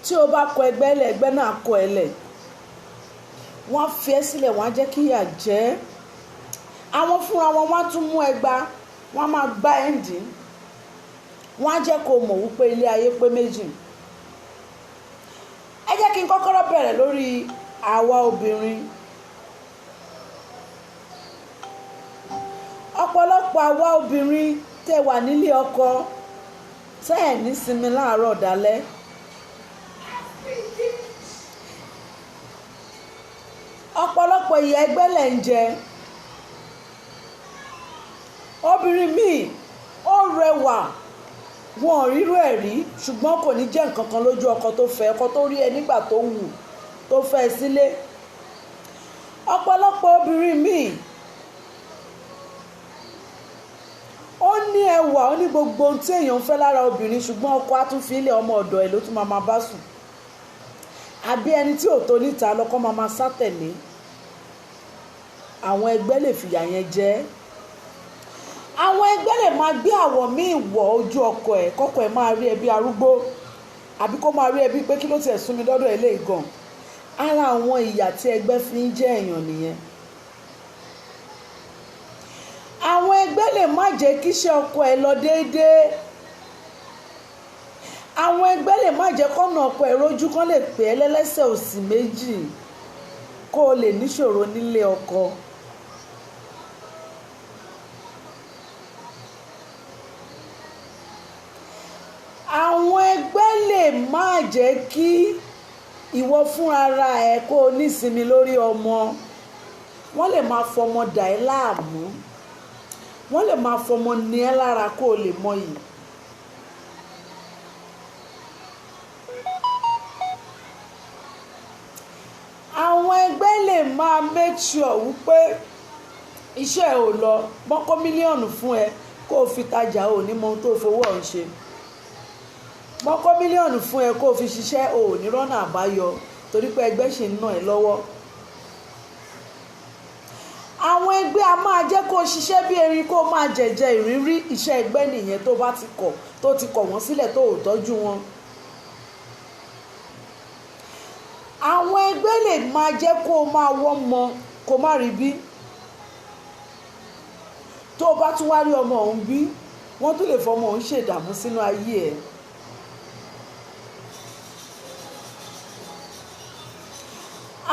Tí o bá kọ ẹgbẹ́ lẹ̀, ẹgbẹ́ náà kọ ẹ lẹ̀. Wọ́n fi ẹ́ sílẹ̀, wọ́n á jẹ́ kí ìyà jẹ́. Àwọn fúnra wọn wọ́n á tún mú ẹgba, wọ́n á máa gbá ẹ̀ǹdì. Wọ́n á jẹ́ kó mọ̀ wípé ilé ayé pé méjì. Ẹ jẹ́ kí n kọ́kọ́rọ́ bẹ̀rẹ̀ lórí àwa obìnrin. Ọ̀pọ̀lọpọ̀ àwa obìnrin tẹ́ wà nílé ọkọ tẹ́ ẹ̀ ní sinmi láàárọ̀ dálẹ́. Ọ̀pọ̀lọpọ̀ ìyà ẹgbẹ́ lẹ̀ ń jẹ. Obìnrin míì ó rẹwà, wọn ò rírú ẹ̀ rí, ṣùgbọ́n kò ní jẹ́ nǹkan kan lójú ọkọ tó fẹ́, ọkọ tó rí ẹ nígbà tó wù tó fẹ́ sílé. Ọ̀pọ̀lọpọ̀ obìnrin míì ó ní ẹwà, ó ní gbogbo ohun tí èèyàn ń fẹ́ lára obìnrin, ṣùgbọ́n ọkọ á tún fi ilé ọmọ ọ̀dọ̀ ẹ̀ ló tún máa bá sùn. Àbí ẹni tí ò tó níta lọ́kọ́ máa sá tẹ̀lé. Àwọn ẹgbẹ́ lè fìyà yẹn jẹ. Àwọn ẹgbẹ́ lè máa gbé àwọ̀ míì wọ̀ ojú ọkọ ẹ̀, kọ́kọ́ ẹ̀ máa rí ẹbí arúgbó, àbí kó máa rí ẹbí pé kí ló tiẹ̀ sún mi dọ́dọ̀ ẹ̀ lè gan. Ara àwọn ìyà tí ẹgbẹ́ fi ń jẹ èèyàn nìyẹn. Àwọn ẹgbẹ́ lè má jẹ́ kí iṣẹ́ ọkọ ẹ̀ lọ déédéé. Àwọn ẹgbẹ́ lè má jẹ́ kọ́nà ọkọ ẹ̀ rojú, kán lè pè é lẹ́lẹ́sẹ̀ òsì méjì kó o lè níṣòro nílé ọkọ. Àwọn ẹgbẹ́ lè má jẹ́ kí ìwọ fúnra ẹ̀ kó o nísinmi lórí ọmọ. Wọ́n lè máa fọmọ dà ẹ́ láàmú. Wọ́n lè máa fọmọ ní ẹ́ lára kó o lè mọyì. Àwọn ẹgbẹ́ lè máa make sure wípé iṣẹ́ ò lọ, mọ́kọ́ mílíọ̀nù fún ẹ kó o fi tajà, ò ní mọ ohun tó fowó ọ̀hún ṣe. Mọ́kọ́ mílíọ̀nù fún ẹ kó o fi ṣiṣẹ́, ò ní rọ́nà àbáyọ torí pé ẹgbẹ́ ṣì ń ná ẹ lọ́wọ́. Àwọn ẹgbẹ́ a máa jẹ́ kó o ṣiṣẹ́ bí erin, kó o máa jẹ̀jẹ̀ ìrírí. Iṣẹ́ ẹgbẹ́ nìyẹn tó bá ti kọ̀ wọ́n sílẹ̀ tó ò tọ́jú wọn. Àwọn ẹgbẹ́ lè máa jẹ́ kó o máa wọ́n mọ kó má rí bí. Tó o bá tún wá rí ọmọ ọ̀hún bí, wọ́n tún lè fọmọ ọ̀hún ṣèdààmú sínú ayé ẹ̀.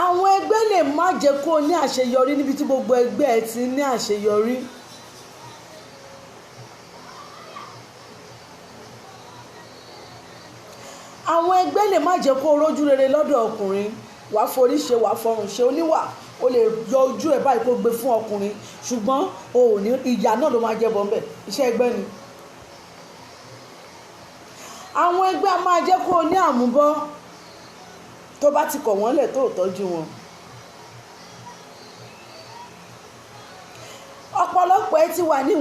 Àwọn ẹgbẹ́ lè má jẹ́ kó o ní àṣeyọrí níbi tí gbogbo ẹgbẹ́ ẹ ti ní àṣeyọrí. Àwọn ẹgbẹ́ lè má jẹ́ kó o rójú rere lọ́dọ̀ ọkùnrin. Wàá forí ṣe, wàá fọrùn ṣe, oníwà o lè yọ ojú ẹ̀ báyìí kó gbé fún ọkùnrin, ṣùgbọ́n o ò ní, ìyà náà ló máa jẹ́ bọ́ ńbẹ̀. Iṣẹ́ ẹgbẹ́ ni. àwọn ẹgbẹ́ a máa jẹ́ kó o ní àmúbọ́ tó bá ti kọ̀ wọ́n lẹ̀ tó tọ́jú wọn. ọ̀pọ̀lọpọ̀ ẹ ti wà ní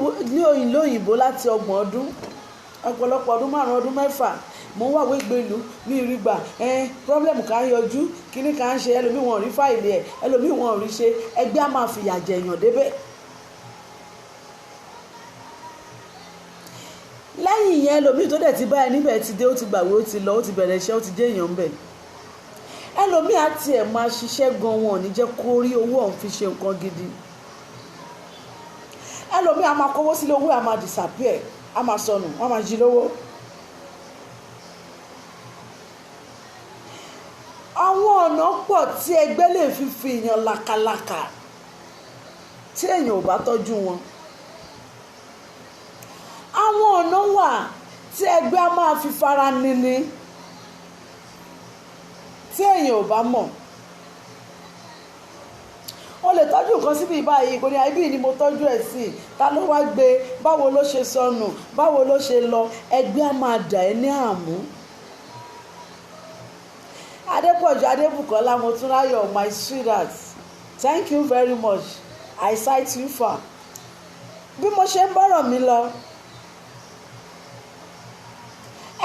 ìlú òyìnbó láti 30 ọdún, ọ̀pọ̀lọpọ̀ ọdún 5 ọdún 6 mo ń wàwé gbèlú mi rí gbà pọ́blẹ́mù kan yọjú kíní kan ṣe ẹlòmíì wọn ò rí fáìlì ẹ̀ ẹlòmíì wọn ò rí ṣe, ẹgbẹ́ a máa fìyà jẹ èèyàn débẹ̀. lẹ́yìn yẹn ẹlòmíì tó dẹ̀ ti bá ẹ níbẹ̀ ti dé, ó ti gbàwé, ó ti lọ, ó ti bẹ̀rẹ̀ iṣẹ́, ó ti jẹ́ èèyàn ń bẹ̀. ẹlòmíì á tiẹ̀ máa ṣiṣẹ́ gan, wọn ò ní jẹ́ kó rí owó ọ̀hún fi ṣe nǹkan gidi. ẹlòmíì á máa kówó sílé, owó á máa disappear, á máa sọnù, wọ́n máa jí lówó. àwọn ọ̀nà pọ̀ tí ẹgbẹ́ lè fi fi èèyàn làkàlàkà tí èèyàn ò bá tọ́jú wọn. àwọn ọ̀nà wà tí ẹgbẹ́ á máa fi fara níni tí èèyàn ò bá mọ̀. o lè tọ́jú nǹkan síbi báyìí kò ní ibi ni mo tọ́jú ẹ̀ sí, ta ló wá gbé, báwo ló ṣe sọnù, báwo ló ṣe lọ, ẹgbẹ́ á máa dà ẹ́ ní àmú. Adépọ̀jù Adébùkọ́lá Motúnráyọ̀, my sweetheart, thank you very much, I cite you far. bí mo ṣe ń bọ̀rọ̀ mi lọ,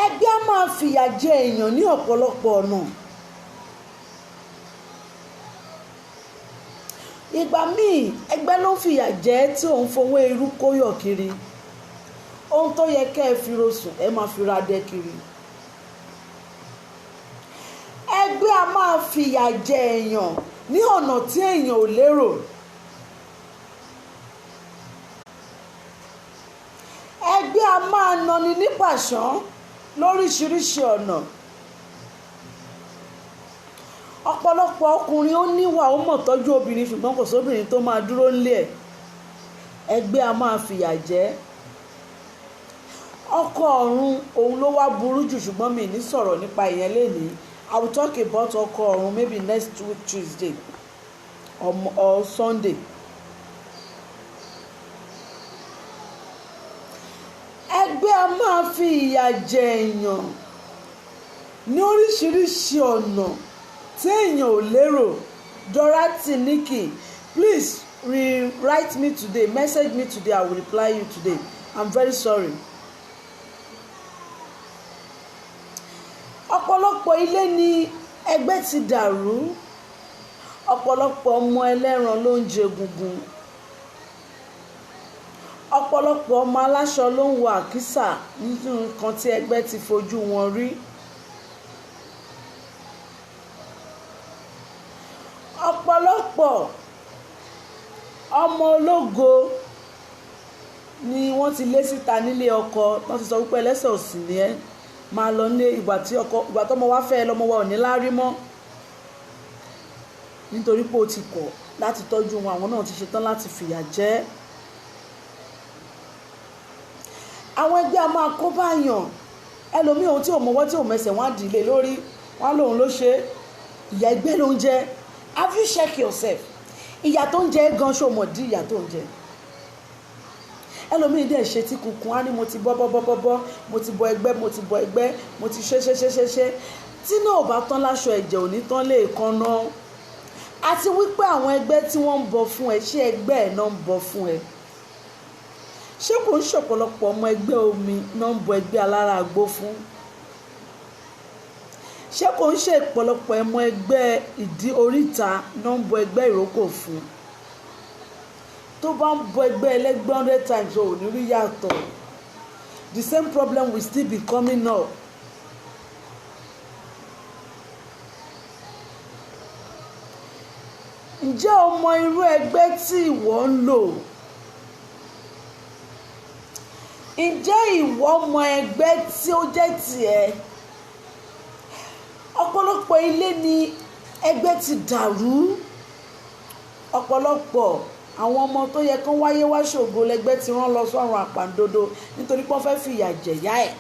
ẹgbẹ́ á máa fìyà jẹ èèyàn ní ọ̀pọ̀lọpọ̀ ọ̀nà. ìgbà míì ẹgbẹ́ ló ń fìyà jẹ tí òun fowó irú kóyọ̀ kiri, ohun tó yẹ kẹ́ ẹ fi rosùn ẹ máa fi ra dẹ kiri. ẹgbẹ́ a máa fìyà jẹ èèyàn ní ọ̀nà tí èèyàn ò lérò. ẹgbẹ́ a máa nani ní pàṣán lóríṣiríṣi ọ̀nà. ọ̀pọ̀lọpọ̀ ọkùnrin ó níwà, ó mọ̀ tọ́jú obìnrin, ṣùgbọ́n kò sóbìnrin tó máa dúró nílé ẹ̀. ẹgbẹ́ a máa fìyà jẹ. ọkọ ọ̀run òun ló wá burú jù, ṣùgbọ́n mi ní sọ̀rọ̀ nípa ìyẹn lénìí. I will talk about ọkọ ọ̀run maybe next week Tuesday or Sunday. ẹgbẹ́ a máa fi ìyà jẹ èèyàn ní oríṣiríṣi ọ̀nà tí èèyàn ò lérò. Dorothy Nikki, please write me today, message me today, I will reply you today. I'm very sorry. ọ̀pọ̀lọpọ̀ ilé ni ẹgbẹ́ ti dàrú. ọ̀pọ̀lọpọ̀ ọmọ ẹlẹ́ran ló ń jẹ egungun. ọ̀pọ̀lọpọ̀ ọmọ aláṣọ ló ń wọ àkísà nínú nǹkan tí ẹgbẹ́ ti fojú wọn rí. ọ̀pọ̀lọpọ̀ ọmọ ológo ni wọ́n ti lé síta nílé ọkọ, wọ́n ti sọ wípé ẹlẹ́sẹ̀ òsì ni ẹ́, máa lọ ní ìgbà tọ́mọ wá fẹ́ lọ́mọ wa ò ní láárí mọ́, nítorí pé o ti kọ̀ láti tọ́jú wọn, àwọn náà ti ṣetán láti fìyà jẹ. àwọn ẹgbẹ́ a máa kó báyàn. ẹlòmíì ohun tí ò mọwọ́ tí ò mẹsẹ̀ wọ́n á dìlé lórí, wọ́n á lóun ló ṣe. ìyà ẹgbẹ́ ló ń jẹ. Have you check yourself? ìyà tó ń jẹ gan ṣó mọ̀ dí ìyà tó ń jẹ. ẹlòmíì dẹ̀ ṣe tí kunkun á ní mo ti bọ́ mo ti bọ ẹgbẹ́, mo ti bọ ẹgbẹ́, mo ti ṣe tí náà ò bá tán láṣọ ẹ̀jẹ̀ ò ní tán lè kan náà. àti wípé àwọn ẹgbẹ́ tí wọ́n ń bọ fún ẹ, ṣé ẹgbẹ́ ẹ̀ náà ń bọ fún ẹ? ṣé kò ń ṣọ̀pọ̀lọpọ̀ ọmọ ẹgbẹ́ omi náà ń bọ ẹgbẹ́ alára àgbo fún? ṣé kò ń ṣe ìpọ̀lọpọ̀ ẹmọ ẹgbẹ́ ìdí oríta náà ń bọ ẹgbẹ́ ìrókò fún? tó bá ń bọ ẹgbẹ́ ẹlẹ́gbẹ́ 100 times ò ní rí yàtọ̀. the same problem will still be coming up. ǹjẹ́ o mọ irú ẹgbẹ́ tí ìwọ ń lò? ǹjẹ́ ìwọ mọ ẹgbẹ́ tí ó jẹ́ tiẹ̀? ọ̀pọ̀lọpọ̀ ilé ni ẹgbẹ́ ti dàrú. ọ̀pọ̀lọpọ̀ àwọn ọmọ tó yẹ kán wáyé wá ṣògo lẹ́gbẹ́ ti rán lọ sọ́run àpàǹdodo nítorí pé wọ́n fẹ́ fìyà jẹ̀yà ẹ̀.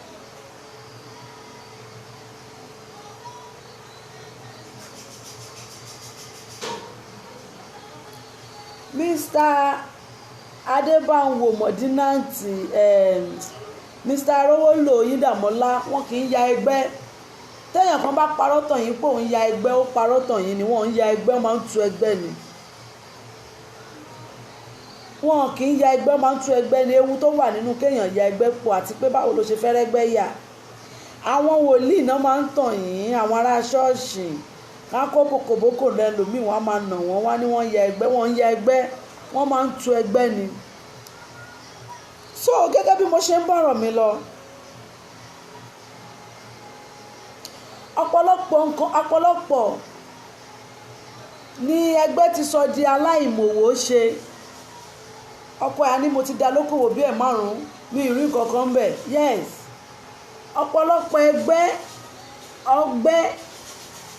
Mr. Adébánwò Mọ̀dínàntì Mr. Arówólò Oyíndàmọ́lá wọn kì í ya ẹgbẹ́. Téèyàn kan bá parọ́ tàn yín pé òun ya ẹgbẹ́, ó parọ́ tàn yín ni. Wọ́n ń ya ẹgbẹ́, máa ń tú ẹgbẹ́ ni. Wọn kì í ya ẹgbẹ́, máa ń tú ẹgbẹ́ ni. Ewu tó wà nínú kéèyàn ya ẹgbẹ́ pọ̀ àti pé báwo ló ṣe fẹ́ rẹ́gbẹ́ yà. Àwọn wòlíì náà máa ń tàn yín, àwọn ará ṣọ́ọ̀ṣì ká kó bòkòbókò lẹ́lòmíì, wọ́n á máa nà wọ́n, wá ní wọ́n ya ẹgbẹ́, wọ́n ń ya ẹgbẹ́, wọ́n máa ń tú ẹgbẹ́ ni. So gẹ́gẹ́ bí mo ṣe ń bọ̀rọ̀ mi lọ, ọ̀pọ̀lọpọ̀ ni ẹgbẹ́ ti sọ di aláìmọ̀wò ṣe. Ọkọ ẹ̀ ní mo ti dá lókòwò bí ẹ̀ 5 mi ì rí nǹkan bẹ̀. Yes, ọ̀pọ̀lọpọ̀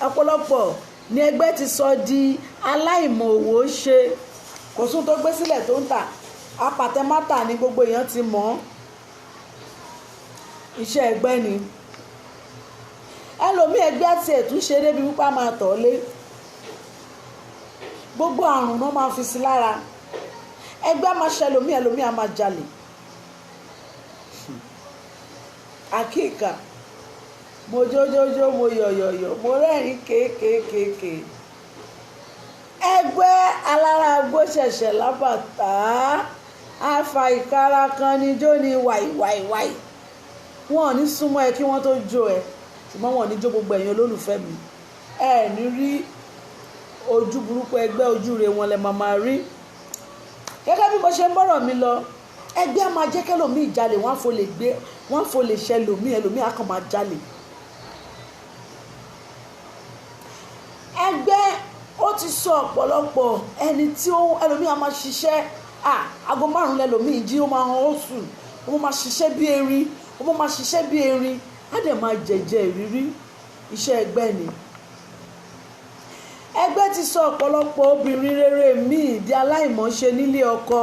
ọ̀pọ̀lọpọ̀ ni ẹgbẹ́ ti sọ di aláìmọ̀wò ṣe. Kò sún tó gbé sílẹ̀ tó ń tà, apàtẹ́mátà ni gbogbo èèyàn ti mọ̀. Iṣẹ́ ẹgbẹ́ ni. Ẹlòmíì ẹgbẹ́ àti ẹ̀tún ṣe débi wípé a máa tọ̀ lé. Gbogbo àrùn náà máa fi sí lára. Ẹgbẹ́ máa ṣe ẹlòmíì a máa jalè. Àkíkà mo jójójó, mo yọ̀yọ̀yọ̀, mo rẹ́rìn kéékèèké. Ẹgbẹ́ alárágbó ṣẹ̀ṣẹ̀ lábàtà àfà ìkara kan ní jó ní wàìwàìwàì. Wọn ò ní súnmọ́ ẹ kí wọ́n tó jó ẹ, ṣùgbọ́n wọn ò ní jó gbogbo ẹ̀yin olólùfẹ́ mi. Ẹ ní rí ojú burúkú ẹgbẹ́, ojú rere wọn lẹ máa rí. Gẹ́gẹ́ bí mo ṣe ń bọ̀rọ̀ mi lọ, ẹgbẹ́ á máa jẹ́ kẹ́lòmíì jalè, wọ́n á fò lè ṣe ẹlòmíì á kàn máa jalè. Ẹgbẹ́ ó ti sọ ọ̀pọ̀lọpọ̀ ẹni tí ẹlòmíì á máa ṣiṣẹ́ aago 5 lẹ́lòmíì jí, ó máa hàn ó sùn, ó máa ṣiṣẹ́ bí erin, á dẹ̀ máa jẹ̀jẹ̀ ìrírí. Iṣẹ́ ẹgbẹ́ ni. Ẹgbẹ́ ti sọ ọ̀pọ̀lọpọ̀ obìnrin rere míì di aláìmọ̀ṣe nílé ọkọ.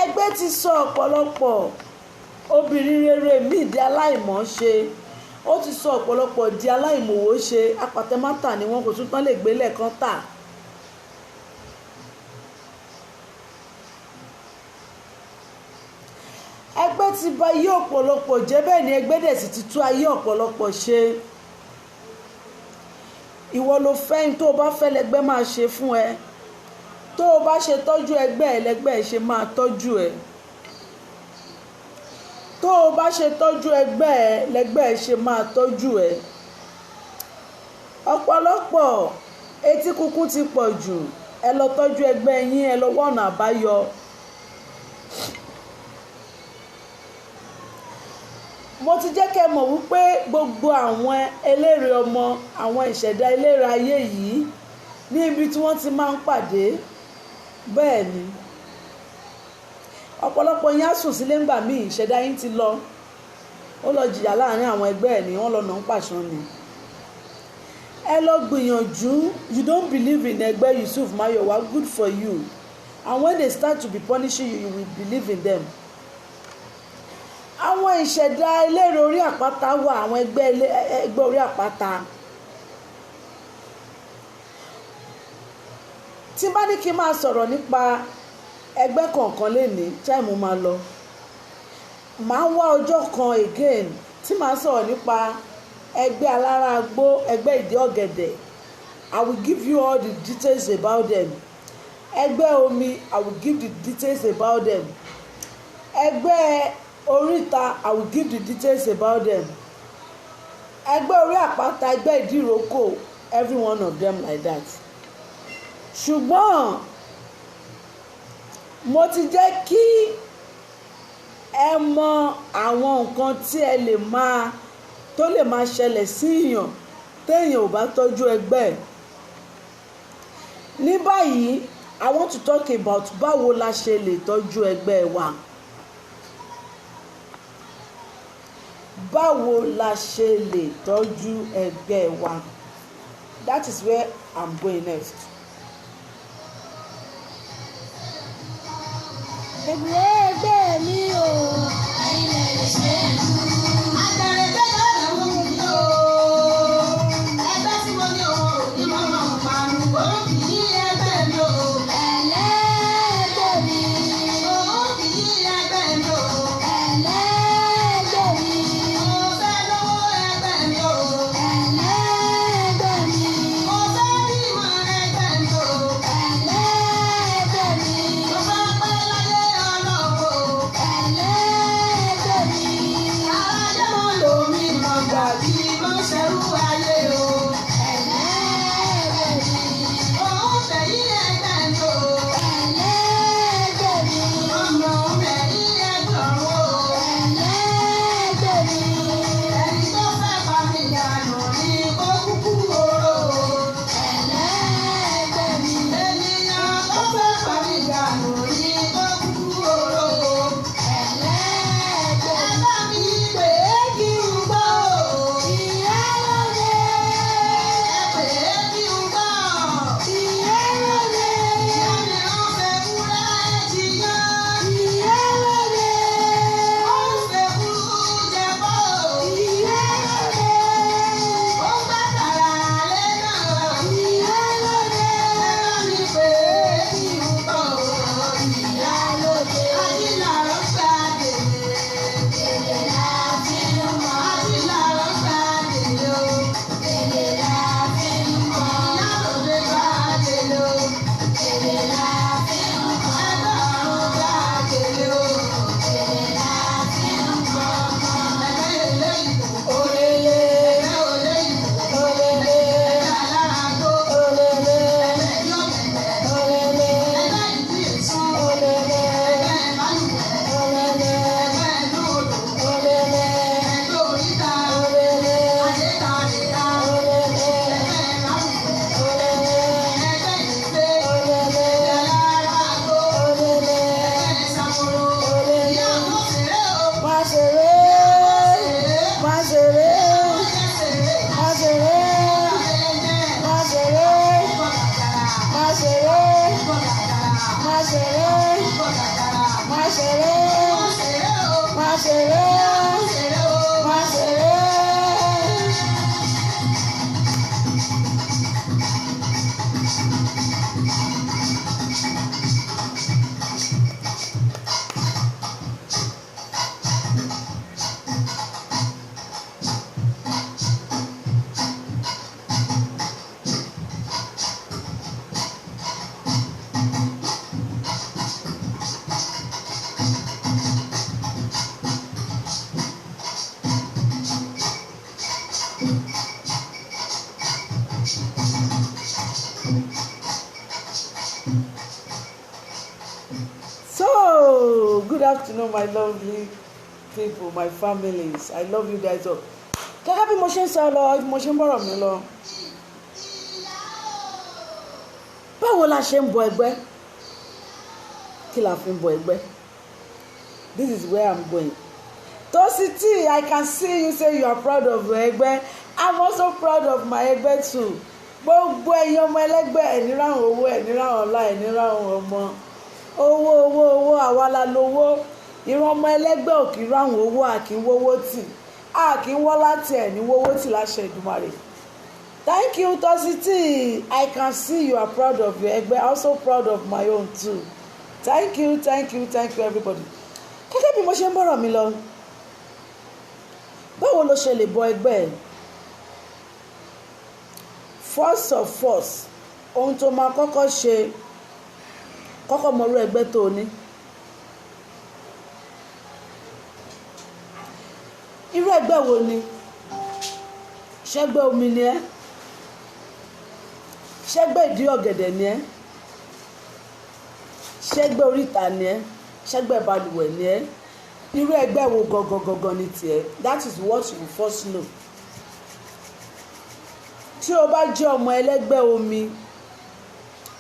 Ẹgbẹ́ ti sọ ọ̀pọ̀lọpọ̀ obìnrin rere míì di aláìmọ̀ṣe. Ó ti sọ ọ̀pọ̀lọpọ̀ di aláìmọ̀wò ṣe. Apàtẹ́mátà ni wọ́n, kò tún tán lè gbé lẹ́ẹ̀kan tà. Ẹgbẹ́ ti bà ayé ọ̀pọ̀lọpọ̀ jẹ́, bẹ́ẹ̀ ni ẹgbẹ́ dẹ̀ sì ti tú ayé ọ̀pọ̀lọpọ̀ ṣe. Ìwọ ló fẹ́ ní tó o bá fẹ́ lẹ́gbẹ́ máa ṣe fún ẹ. Tó o bá ṣe tọ́jú ẹgbẹ́ ẹ lẹ́gbẹ́ ẹ ṣe máa tọ́jú ẹ. Tó o bá ṣe tọ́jú ẹgbẹ́ ẹ lẹ́gbẹ́ ẹ ṣe máa tọ́jú ẹ. Ọ̀pọ̀lọpọ̀ etí kúkú ti pọ̀ jù. Ẹ lọ tọ́jú ẹgbẹ́ yín, ẹ lọ wá ọ̀nà àbáyọ. Mo ti jẹ́ kẹ́ mọ̀ wípé gbogbo àwọn eléré ọmọ, àwọn ìṣẹ̀dá eléré ayé yìí ní ibi tí wọ́n ti máa ń pàdé. Bẹ́ẹ̀ ni ọ̀pọ̀lọpọ̀ yín á sùn sílé ńgbà míì, ìṣẹ̀dá yín ti lọ, ó lọ jìyà láàrin àwọn ẹgbẹ́ ẹ̀ ni wọ́n lọ nà ń pàṣán ni. Ẹ lọ gbìyànjú. You don't believe in ẹgbẹ́ Yusuf Mayowa, good for you. And when they start to be punishing you, you will believe in them. Àwọn ìṣẹ̀dá eléré orí àpáta wà, àwọn ẹgbẹ́ orí àpáta. Tí bá ní kí n máa sọ̀rọ̀ nípa ẹgbẹ́ kọ̀ọ̀kan lénìí, táìmù máa lọ. Màá wá ọjọ́ kan again tí màá sọ̀rọ̀ nípa ẹgbẹ́ alárágbó, ẹgbẹ́ ìdí ọ̀gẹ̀dẹ̀. I will give you all the details about them. Ẹgbẹ́ omi, I will give the details about them. Ẹgbẹ́ oríta, I will give the details about them. Ẹgbẹ́ orí àpáta, ẹgbẹ́ ìdíròkò, every one of them like that. Ṣùgbọ́n mo ti jẹ́ kí ẹ mọ àwọn nǹkan tí ẹ lè máa tó lè máa ṣẹlẹ̀ sí èèyàn téèyàn ò bá tọ́jú ẹgbẹ́. Ní báyìí, I want to talk about báwo la ṣe lè tọ́jú ẹgbẹ́ wa. Báwo la ṣe lè tọ́jú ẹgbẹ́ wa? That is where I'm going next. Ẹgbẹ́ mi o, ẹ̀yin lè ṣe é. Àgbẹ̀rẹ̀ bẹ́ẹ̀ lọ́dọ̀ mú mi o. Ẹgbẹ́ tí mo ní òun ò ní mọ́ máa ń parun. Òun kì í ẹgbẹ́ mi o. Ẹlẹ́ good afternoon, my lovely people, my families. I love you guys all. Gẹ́gẹ́ bí mo ṣe ń sọ lọ, bí mo ṣe ń bọ̀rọ̀ mi lọ. Báwo la ṣe ń bọ ẹgbẹ́? Kí la fi ń bọ ẹgbẹ́? This is where I'm going. Tositi, I can see you say you are proud of your ẹgbẹ́. I'm also proud of my ẹgbẹ́ too. Gbogbo ẹ̀yin ọmọ ẹlẹ́gbẹ́ ẹni ráhùn owó ẹni ráhùn ọlá ẹni ráhùn ọmọ. Owó àwa la lówó. Ìran ọmọ ẹlẹ́gbẹ́ ò kì í ráhùn owó àkì ń wówó tì. Àkì ń wọ́ láti ẹ̀ ní wówó tì láṣẹ Èdùmàrè. Thank you, Tositi. I can see you are proud of your ẹgbẹ́. Also proud of my own too. Thank you everybody. Gẹ́gẹ́ bí mo ṣe ń bọ̀rọ̀ mi lọ. Báwo ló ṣe lè bọ ẹgbẹ́ ẹ̀? First of all, ohun tó máa kọ́kọ́ ṣe, kọ́kọ́ mọ irú ẹgbẹ́ tó ní. Irú ẹgbẹ́ wo ni? Ṣẹ́gbẹ́ omi ni ẹ́? Ṣẹ́gbẹ́ ìdí ọ̀gẹ̀dẹ̀ ni ẹ́? Ṣẹ́gbẹ́ oríta ni ẹ́? Ṣẹ́gbẹ́ balùwẹ̀ ni ẹ́? Irú ẹgbẹ́ wo gangan ni tiẹ̀? That is what you first know. Tí o bá jẹ́ ọmọ ẹlẹ́gbẹ́ omi,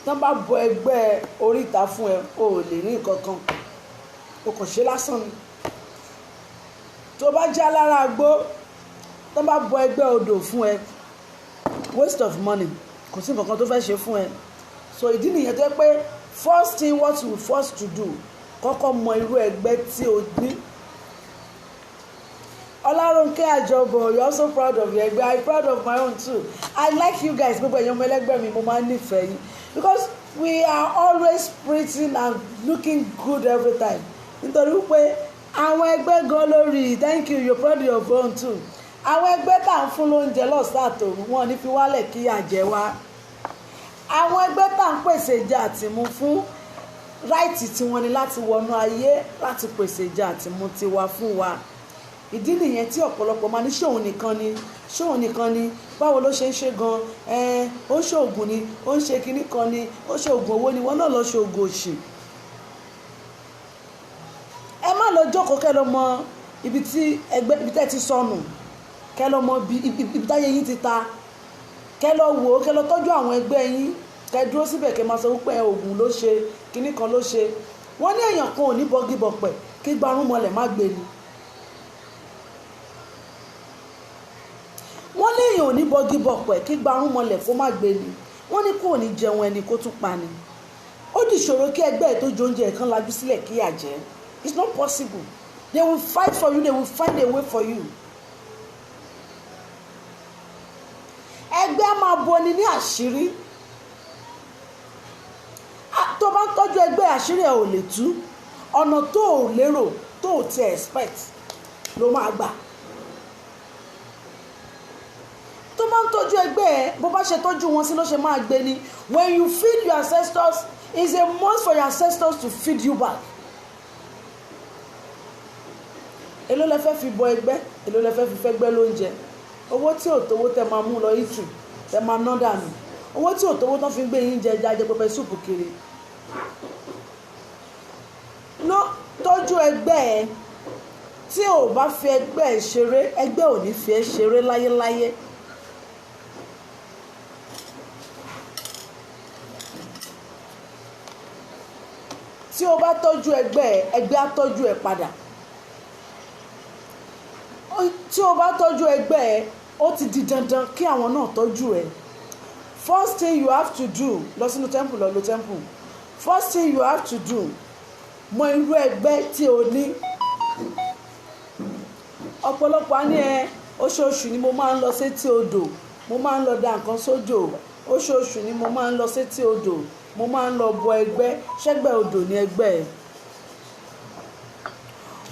tán bá bọ ẹgbẹ́ oríta fún ẹ, o ò lè ní nǹkan kan. O kàn ṣe lásán ni. Tí o bá jẹ́ alára agbó, tán bá bọ ẹgbẹ́ odò fún ẹ, waste of money. Kò sí nǹkan kan tó fẹ́ ṣe fún ẹ. So ìdí nìyẹn tó yẹ pé first thing what you first to do, kọ́kọ́ mọ irú ẹgbẹ́ tí o ní. Olaronke Ajobo, you're also proud of your ẹgbẹ́. I'm proud of my own too. I like you guys. Gbogbo ẹ̀yin ọmọ ẹlẹ́gbẹ́ mi, mo máa ń nífẹ̀ẹ́ yín. Because we are always pretty and looking good every time. Nítorí wípé àwọn ẹgbẹ́ gan lórí, thank you, you're proud of your own too. Àwọn ẹgbẹ́ tá à ń fún lóúnjẹ lọ́sàn-án àtòrun, wọn ní fi wálẹ̀ kí àjẹ́ wá. Àwọn ẹgbẹ́ tá à ń pèsè ìjà àtìmú fún, ráìtì tiwọn ni láti wọnú ayé, láti pèsè ìjà àtìmú tiwa fún wa. Ìdí nìyẹn tí ọ̀pọ̀lọpọ̀ máa ní ṣóun nìkan ni, báwo ló ṣe ń ṣe gan, ó ń ṣoògùn ni, ó ń ṣe kinní kan ni, ó ṣoògùn owó ni, wọ́n náà lọ ṣoògùn òṣì. Ẹ má lọ jókòó kẹ́ lọ mọ ibi tẹ́ ti sọnù, kẹ́ lọ mọ ibi táyé yín ti ta, kẹ́ lọ wò ó, kẹ́ lọ tọ́jú àwọn ẹgbẹ́ yín, kẹ́ dúró síbẹ̀ kẹ́ máa sọ wípé oògùn ló ṣe, kinní kan ló ṣe. Wọ́n ní èèyàn kan ò ní bọ́gí bọ̀pẹ̀ kí gbarún mọ́lẹ̀ má gbé ni. Wọ́n ní èèyàn ò ní bọ́gí bọ̀pẹ̀ kí gbarún mọ́lẹ̀ kó má gbé ni. Wọ́n ní kò ní jẹun ẹni kó tún pa ni. Ó di ìṣòro kí ẹgbẹ́ ẹ̀ tó jẹ oúnjẹ kan lajú sílẹ̀ kí yà jẹ́. It's not possible. They will fight for you. They will find a way for you. Ẹgbẹ́ á máa bo ni ní àṣírí. Tó bá ń tọ́jú ẹgbẹ́, àṣírí ẹ̀ ò lè tú. Ọ̀nà tó ò lérò, tó ò ti expect ló máa gbà. Tó bá ń tọ́jú ẹgbẹ́ ẹ, bó bá ṣe tọ́jú wọn sí ló ṣe máa gbé ni. When you feed your ancestors, it's a must for your ancestors to feed you back. Èló lẹ fẹ́ fi bọ ẹgbẹ́, èló lẹ fẹ́ fi fẹ́gbẹ́ lóúnjẹ. Owó tí ò tówó tẹ máa mú lọ ìtù, tẹ máa ná dànù. Owó tí ò tówó tán fi gbé yín jẹ pẹpẹ súùpù kiri. Tọ́jú ẹgbẹ́ ẹ. Tí ò bá fi ẹgbẹ́ ẹ ṣeré, ẹgbẹ́ ò ní fi ẹ ṣeré láyéláyé. Tí o bá tọ́jú ẹgbẹ́ ẹ, ẹgbẹ́ á tọ́jú ẹ padà. Tí o bá tọ́jú ẹgbẹ́ ẹ, ó ti di dandan kí àwọn náà tọ́jú ẹ. First thing you have to do, lọ sínú temple, lọ lo temple. First thing you have to do, mọ irú ẹgbẹ́ tí o ní. Ọ̀pọ̀lọpọ̀ á ní oṣooṣù ni mo máa ń lọ sétí odò, mo máa ń lọ da nǹkan sódò. Oṣooṣù ni mo máa ń lọ sétí odò, mo máa ń lọ bọ ẹgbẹ́. Ṣẹ́gbẹ́ odò ni ẹgbẹ́ ẹ.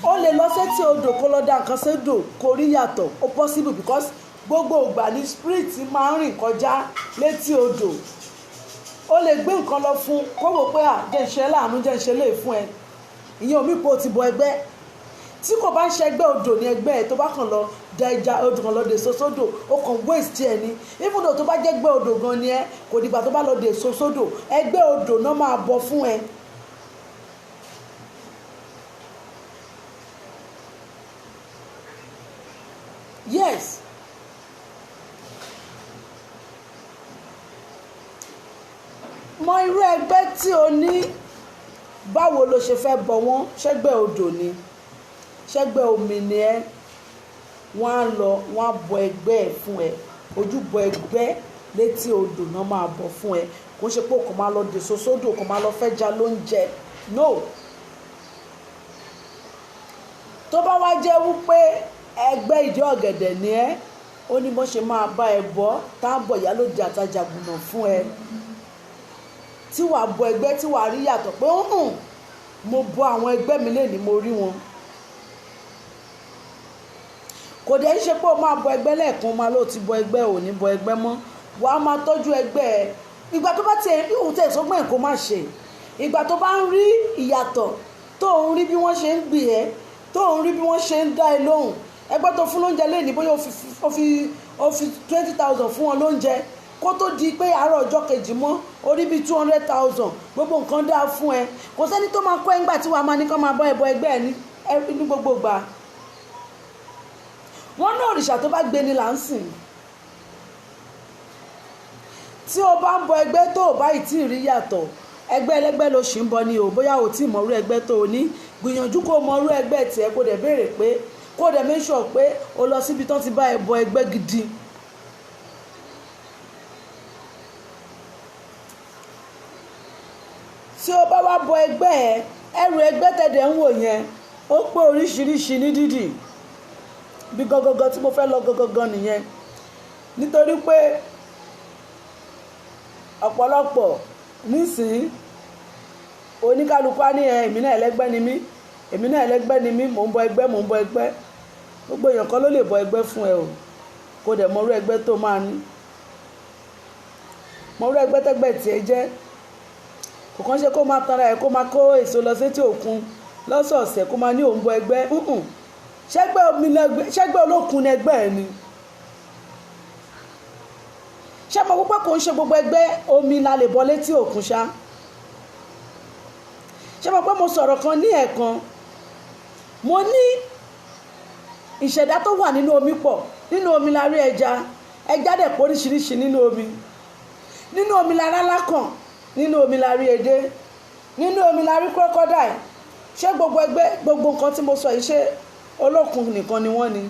O lè lọ sétí odò kó lọ da nǹkan sódò kó rí yàtọ̀. Ó possible because gbogbo ìgbà ni spirit máa ń rìn kọjá létí odò. O lè gbé nǹkan lọ fún kó wò pé jẹ́ ìṣe láàánú, jẹ́ ìṣe lè fún ẹ. Ìyẹn omi pé o ti bọ ẹgbẹ́. Tí kò bá ń ṣe ẹgbẹ́ odò ní ẹgbẹ́ ẹ, tó bá kàn lọ da ẹja odò kan lọ dè so sódò, ó kàn waste ẹ ní. Even though tó bá jẹ́ ẹgbẹ́ odò gan ni ẹ, kò dìgbà tó bá lọ dè so sódò, ẹgbẹ́ odò náà máa bọ fún ẹ. yes. Mọ irú ẹgbẹ́ tí o ní, báwo lo ṣe fẹ́ bọ wọ́n, ṣẹ́gbẹ́ odò ni, ṣẹ́gbẹ́ omi ni ẹ́, wọ́n á lọ wọ́n á bọ ẹgbẹ́ ẹ̀ fún ẹ, ojúbọ ẹgbẹ́ létí odò náà máa bọ̀ fún ẹ, kò ń ṣe pé kò máa lọ dèso sódò, kò máa lọ fẹ́ ja lóúnjẹ, no. Tó bá wá jẹ́ wípé ẹgbẹ́ ìdí ọ̀gẹ̀dẹ̀ ni ẹ́, ó ní bó ṣe máa bá ẹ bọ́ tá a bọ̀ Ìyálóde àtàjàgùnà fún ẹ, tí wàá bọ ẹgbẹ́ tí wàá rí yàtọ̀ pé mo bọ àwọn ẹgbẹ́ mi lénìí mo rí wọn. Kò dẹ̀ ń ṣe pé o máa bọ ẹgbẹ́ lẹ́ẹ̀kan máa ló ti bọ ẹgbẹ́ ò ní bọ ẹgbẹ́ mọ́, wàá máa tọ́jú ẹgbẹ́ ẹ. Ìgbà tó bá ti rí òun tẹ̀ sọ́gbọ́n ẹ̀ kó má ṣe, ìgbà tó bá ń rí ìyàtọ̀, tó ń rí bí wọ́n ṣe ń gbì ẹ́, tó ń rí bí wọ́n ṣe ń dá ẹ lóhùn, ẹgbẹ́ tó fún lóúnjẹ lénìí bóyá ó fi 20,000 fún wọn lóúnjẹ, kó tó di pé àárọ̀ ọjọ́ kejì mọ́ orí bíi 200,000 gbogbo nǹkan dáa fún ẹ, kò sẹ́ni tó máa kọ́ ẹ ńgbà tí wàá máa ní kọ́ máa bọ́ ẹbọ ẹgbẹ́ ẹ ní gbogbo gbà. Wọ́n ní òrìṣà tó bá gbé ni là ń sìn. Tí o bá ń bọ ẹgbẹ́ tó o bá ì tí ì rí yàtọ̀, ẹgbẹ́ ẹlẹ́gbẹ́ ló ṣì ń bọ ni o, bóyá o tí ì mọ̀rú ẹgbẹ́ tó o ní, gbìyànjú kó o mọ̀rú ẹgbẹ́ tiẹ̀, kó dẹ̀ béèrè pé, kó dẹ̀ make sure pé o lọ síbi tán ti bá ẹ bọ ẹgbẹ́ gidi. Tí o bá wá bọ ẹgbẹ́ ẹ, ẹrù ẹgbẹ́ tẹ̀dẹ̀ ń wò yẹn ó pé oríṣiríṣi ní dídì, bí gangan tí mo fẹ́ lọ gangan nìyẹn, nítorí pé ọ̀pọ̀lọpọ̀ nísìnyí oníkálukú á ní èmi náà ẹlẹ́gbẹ́ ni mí, èmi náà ẹlẹ́gbẹ́ ni mí, mò ń bọ ẹgbẹ́, mò ń bọ ẹgbẹ́. Gbogbo èèyàn kan ló lè bọ ẹgbẹ́ fún ẹ o, kó dẹ̀ mọ̀rú ẹgbẹ́ tó máa ní, mọ̀rú ẹgbẹ́ tẹ́gbẹ́ tiẹ̀ jẹ́. Kò kàn ṣe kó máa tanra ẹ̀, kó máa kó èso lọ sétí òkun lọ́sọ̀ọ̀sẹ̀, kó máa ní òun bọ ẹgbẹ́. Ṣẹ́gbẹ́ olókun ni ẹgbẹ́ ẹ ni. Ṣé mo púpọ̀ kò ń ṣe gbogbo ẹgbẹ́ omi la lè bọ létí òkun ṣá? Ṣé mo pé mo sọ̀rọ̀ kan ní ẹ̀ẹ̀kan, mo ní ìṣẹ̀dá tó wà nínú omi pọ̀, nínú omi la rí ẹja, ẹja dẹ̀ pọ̀ oríṣiríṣi nínú omi, nínú omi la rá lákàn, nínú omi la rí edé, nínú omi la rí crocodile. Ṣé gbogbo ẹgbẹ́, gbogbo nǹkan tí mo sọ yìí ṣe olókun nìkan ni wọ́n ni?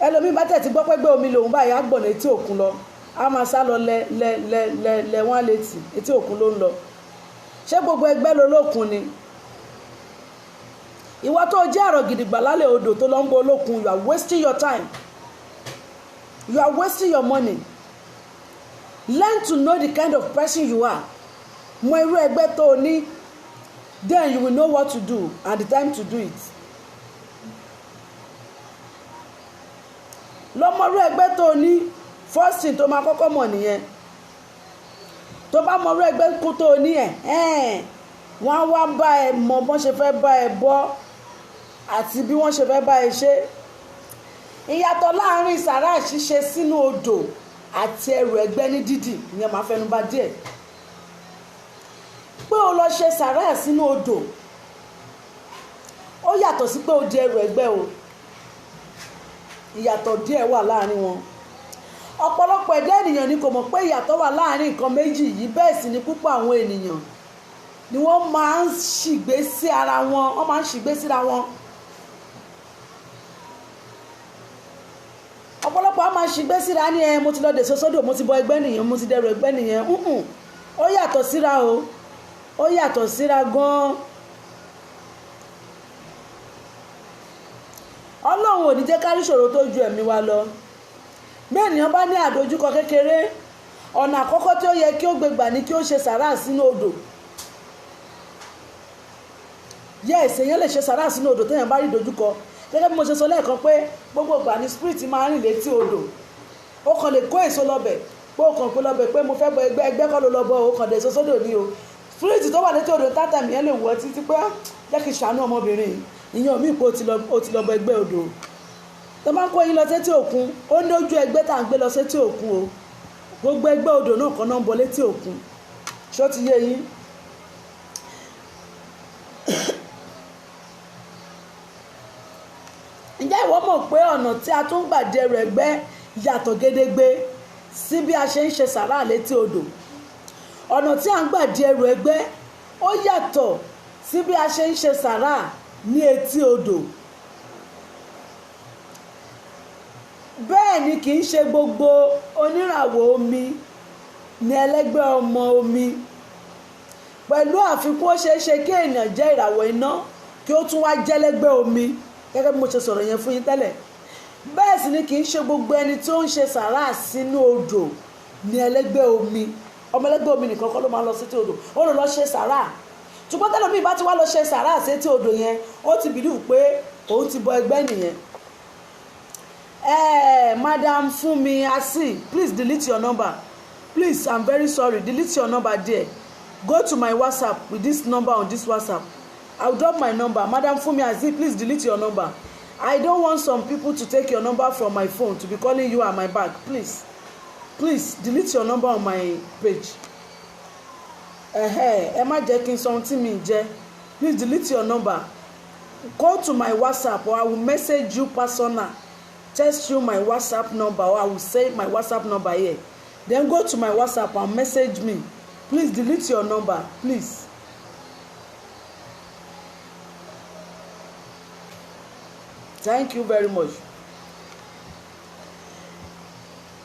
Ẹlòmíì bá tẹ̀ ti gbọ́ pé gbé omi lòun báyìí á gbọ̀n etí òkun lọ, á máa sá lọ lẹ wọ́n á létí etí òkun ló ń lọ. Ṣé gbogbo ẹgbẹ́ lolókun ni? Ìwọ tó jẹ́ àrọ̀ gidigba lálẹ́ odò tó lọ ń bọ olókun, you are wasting your time, you are wasting your money. Learn to know the kind of person you are. Mọ irú ẹgbẹ́ tó o ní, then you will know what to do and the time to do it. Lọ́mọ irú ẹgbẹ́ tó o ní, first thing tó máa kọ́kọ́ mọ̀ nìyẹn. Tó bá mọ irú ẹgbẹ́ kú tó o ní wọ́n á wá bá ẹ mọ bọ́n ṣe fẹ́ bá ẹ bọ́ àti bí wọ́n ṣe fẹ́ bá ẹ ṣe. Ìyàtọ̀ láàrin sàrà ṣíṣe sínú odò àti ẹrù ẹgbẹ́ ní dídì, ìyẹn máa fẹnu bà díẹ̀. Pé o lọ ṣe sàrà sínú odò ó yàtọ̀ sí pé o di ẹrù ẹgbẹ́ o, ìyàtọ̀ díẹ̀ wà láàrin wọn. Ọ̀pọ̀lọpọ̀ ẹ̀dá ènìyàn ni kò mọ̀ pé ìyàtọ̀ wà láàrin nǹkan méjì yìí, bẹ́ẹ̀ sì ni púpọ̀ àwọn ènìyàn ni wọ́n máa ń ṣìgbé sí ara wọn, wọ́n máa ń ṣìgbé síra wọn. Ọ̀pọ̀lọpọ̀ á máa ṣìgbé síra ní mo ti lọ dèso sódò, mo ti bọ ẹgbẹ́ nìyẹn, mo ti dẹrù ẹgbẹ́ nìyẹn. Ó yàtọ̀ síra o, ó yàtọ̀ síra gan-an. Ọlọ́run ò ní jẹ́ ká rí ìṣòro tó ju ẹ̀mí wa lọ. Bí ènìyàn bá ní àdójúkọ kékeré, ọ̀nà àkọ́kọ́ tí ó yẹ kí ó gbé gbà ní kí ó ṣe sàrà sínú odò. Yes, èèyàn lè ṣe sàrà sínú odò téèyàn bá rí ìdojúkọ. Gẹ́gẹ́ bí mo ṣe sọ lẹ́ẹ̀kan pé gbogbo ìgbà ni spirit máa ń rìn létí odò. Ó kàn lè kó èso lọ́bẹ̀, pé ó kàn pé lọ́bẹ̀ pé mo fẹ́ bọ ẹgbẹ́ kọ́ ló lọ bọ, ó kàn dé èso sódò ní o. Spirit tó wà létí odò tátàmì yẹn lè wọ́ títí pé jẹ́ kí n ṣàánú ọmọbìnrin yìí, ìyẹn ò mí pé ó ti lọ bọ ẹgbẹ́ odò. Tó bá ń kó yín lọ sétí òkun, ó ní ojú ẹgbẹ́ tá à ń gbé lọ sétí òkun o. Gbogbo ẹgbẹ́ odò náà kan náà ń bọ létí òkun. Ṣó ti yé yín? ǹjẹ́ ìwọ mọ̀ pé ọ̀nà tí a tún gbà di ẹrù ẹgbẹ́ yàtọ̀ gédégbé sí bí a ṣe ń ṣe sàrà létí odò? ọ̀nà tí a ń gbà di ẹrù ẹgbẹ́ ó yàtọ̀ sí bí a ṣe ń ṣe sàrà ní etí odò. bẹ́ẹ̀ ni kì í ṣe gbogbo oníràwọ̀ omi ní ẹlẹ́gbẹ́ ọmọ omi. pẹ̀lú àfikún ó ṣeé ṣe kí èèyàn jẹ́ ìràwọ̀ iná kí ó tún wá jẹ́ ẹlẹ́gbẹ́ omi, gẹ́gẹ́ bí mo ṣe sọ̀rọ̀ yẹn fún yín tẹ́lẹ̀. bẹ́ẹ̀ sì ni kì í ṣe gbogbo ẹni tó ń ṣe sàrà sínú odò ní ẹlẹ́gbẹ́ omi. ọmọ ẹlẹ́gbẹ́ omi nìkan kọ́ ló máa ń lọ sétí odò, ó lè lọ ṣe sàrà. ṣùgbọ́n tẹ́lẹ̀ mi bá ti wá lọ ṣe sàrà sétí odò yẹn, ó ti bìlíù pé òun ti bọ ẹgbẹ́ nìyẹn. Madam Funmi Asi, please delete your number. Please, I'm very sorry, delete your number there. Go to my WhatsApp with this number on this WhatsApp. I'll drop my number. Madam Funmi Asi, please delete your number. I don't want some people to take your number from my phone to be calling you at my back. Please delete your number on my page. Ẹ má jẹ́ kí n sọ ohun tí mi jẹ́. Please delete your number. Go to my WhatsApp or I will message you personal. Text you my WhatsApp number or I will say my WhatsApp number here. Then go to my WhatsApp and message me. Please delete your number, please. Thank you very much.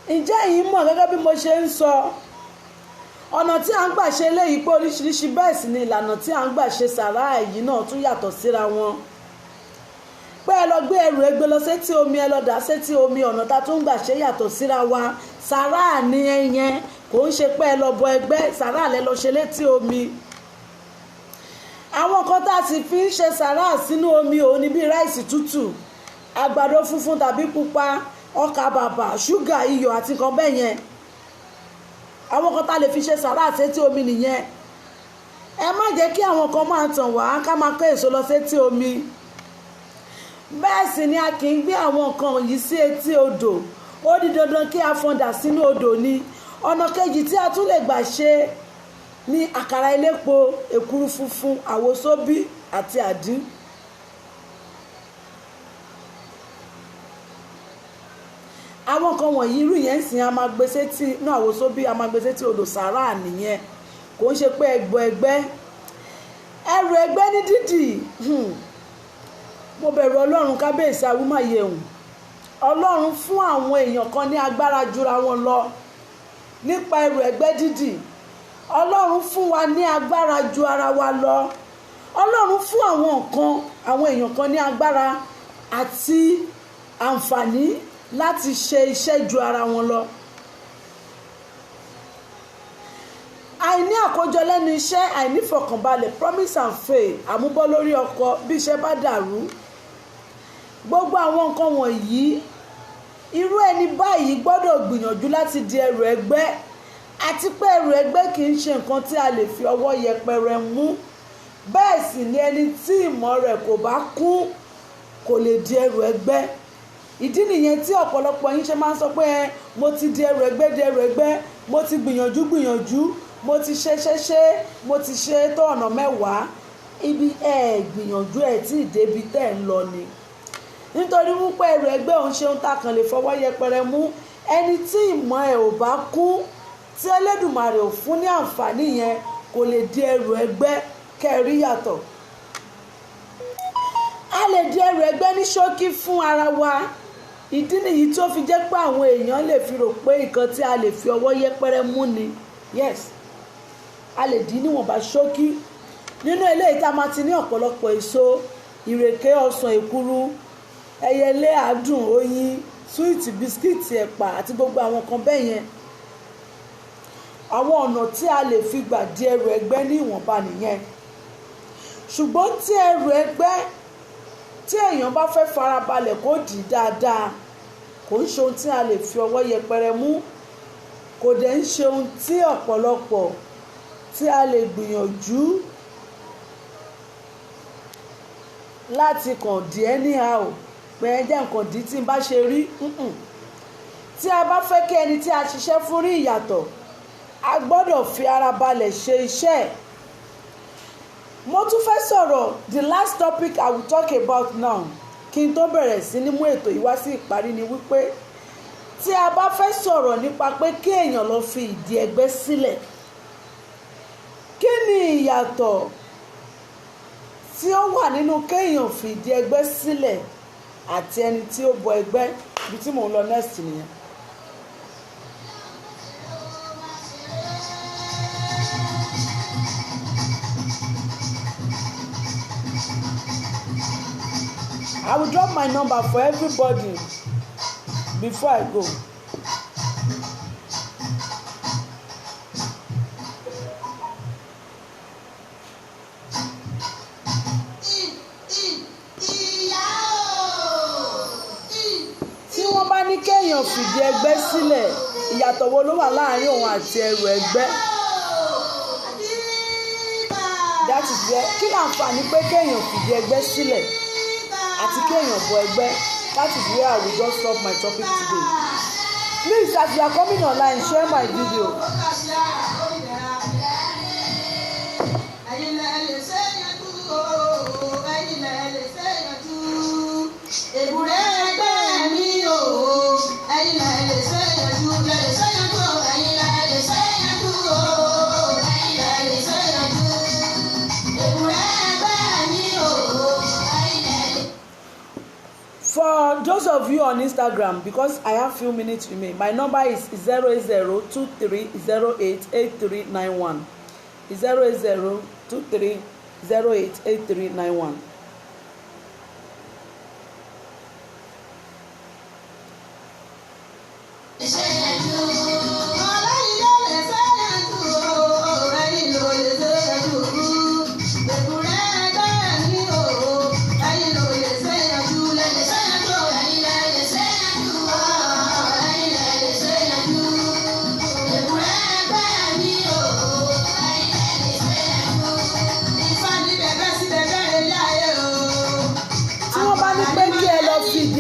ǹjẹ́ èyí mọ̀ gẹ́gẹ́ bí mo ṣe ń sọ, ọ̀nà tí à ń gbà ṣe léyìí pé oríṣiríṣi, bẹ́ẹ̀ sì ni ìlànà tí à ń gbà ṣe sàrà yìí náà tún yàtọ̀ síra wọn. pé ẹ lọ gbé ẹrù ẹgbẹ́ lọ sétí omi, ẹ lọ dà sétí omi, ọ̀nà tá tún gbà ṣe yàtọ̀ síra wa. sàrà ni ẹyẹn, kò ń ṣe pé ẹ lọ bọ ẹgbẹ́, sàrà lẹ lọ ṣe létí omi. àwọn kan tá a sì fi ń ṣe sàrà sínú omi òun ni bíi ráìsì tútù, àgbàdo funfun tàbí pupa, ọkà bàbà, ṣúgà, iyọ̀ àti nǹkan bẹ́ẹ̀ yẹn. àwọn kan tá a lè fi ṣe sàrà sétí omi nìyẹn. ẹ má jẹ́ kí àwọn kan máa tàn wá ká máa kó èso lọ sétí omi. bẹ́ẹ̀ sì ni a kì í gbé àwọn nǹkan yìí sí etí odò, ó di dandan kí a fọ́ndà sínú odò ni. ọ̀nà kejì tí a tún lè gbà ṣe ní àkàrà elépo, èkuru funfun, àwòsóbì àti àdín. àwọn kan wọ̀nyí irú yẹn sìn a máa gbé sétí inú àwòsóbì, a máa gbé sétí odò sàrà nìyẹn, kò ń ṣe pé ẹgbọ́ ẹgbẹ́. ẹrù ẹgbẹ́ ní dídì, mo bẹ̀rù ọlọ́run, kábíyèsí awúmáyẹ̀hùn. ọlọ́run fún àwọn èèyàn kan ní agbára jura wọn lọ nípa ẹrù ẹgbẹ́ dídì. ọlọ́run fún wa ní agbára ju ara wa lọ. ọlọ́run fún àwọn èèyàn kan ní agbára àti àǹfààní láti ṣe iṣẹ́ ju ara wọn lọ. àìní àkójọ lẹ́nu iṣẹ́, àìnífọ̀kànbalẹ̀, promise and fail, àmúbọ́ lórí ọkọ bí iṣẹ́ bá dàrú. gbogbo àwọn nǹkan wọ̀nyí, irú ẹni báyìí gbọ́dọ̀ gbìyànjú láti di ẹrù ẹgbẹ́. àti pé ẹrù ẹgbẹ́ kì í ṣe nǹkan tí a lè fi ọwọ́ yẹpẹrẹ mú. bẹ́ẹ̀ sì ni ẹni tí ìmọ̀ rẹ̀ kò bá kún kò lè di ẹrù ẹgbẹ́. ìdí nìyẹn tí ọ̀pọ̀lọpọ̀ yín ṣe máa ń sọ pé mo ti di ẹrù ẹgbẹ́, mo ti gbìyànjú, mo ti ṣe, mo ti ṣe tó ọ̀nà 10. ibi gbìyànjú tí ìdébi tẹ̀ ń lọ ni. nítorí wípé ẹrù ẹgbẹ́ òun ṣe ń takàn lè fọwọ́ yẹpẹrẹ mú. ẹni tí ìmọ̀ ẹ̀ ò bá kún, tí Ẹlẹ́dùmarè ò fún ní àǹfààní yẹn, kò lè di ẹrù ẹgbẹ́. kẹrí yàtọ̀. a lè di ẹrù ẹgbẹ́ ní ṣókí fún ara wa. ìdí nìyí tó fi jẹ́ pé àwọn èèyàn lè fi rò pé nǹkan tí a lè fi ọwọ́ yẹpẹrẹ mú ni. yes, a lè dín níwọ̀nba ṣókí. nínú eléyìí tá a máa ti ní ọ̀pọ̀lọpọ̀ èso, ìrèké, ọsàn, èkuru, ẹyẹlé, àádùn, oyin, súwìtì, bisikíìtì, ẹ̀pà àti gbogbo àwọn kan bẹ́ẹ̀ yẹn. àwọn ọ̀nà tí a lè fi gbà di ẹrù ẹgbẹ́ ní ìwọ̀nba nìyẹn. ṣùgbọ́n tí ẹrù ẹgbẹ́ tí èèyàn bá fẹ́ farabalẹ̀ kó dì í dáadáa, kò ń ṣe ohun tí a lè fi ọwọ́ yẹpẹrẹ mú. kò dẹ̀ ń ṣe ohun tí ọ̀pọ̀lọpọ̀ tí a lè gbìyànjú láti kàn dí anyhow pé ẹ jẹ́ nǹkan dí tí n bá ṣe rí. tí a bá fẹ́ kí ẹni tí a ṣiṣẹ́ fún rí ìyàtọ̀, a gbọ́dọ̀ fi ara balẹ̀ ṣe iṣẹ́. mo tún fẹ́ sọ̀rọ̀, the last topic I will talk about now kí n tó bẹ̀rẹ̀ sí ní mú ètò yìí wá sí ìparí ni wípé tí a bá fẹ́ sọ̀rọ̀ nípa pé kí èèyàn lọ fi ìdí ẹgbẹ́ sílẹ̀, kí ni ìyàtọ̀ tí ó wà nínú kéèyàn fi ìdí ẹgbẹ́ sílẹ̀ àti ẹni tí ó bọ ẹgbẹ́? Ibi tí mò ń lọ next nìyẹn. I will drop my number for everybody before I go. Tí wọ́n bá ní kéèyàn fìdí ẹgbẹ́ sílẹ̀, ìyàtọ̀ wo ló wà láàárín òun àti ẹrù ẹgbẹ́? That is where kí láǹfààní pé kéèyàn fìdí ẹgbẹ́ sílẹ̀ àti kéèyàn bọ ẹgbẹ́? That is where I will just stop my topic today. Please, as you are coming online, share my video. For those of you on Instagram, because I have few minutes remain, my number is 08023088391. 08023088391.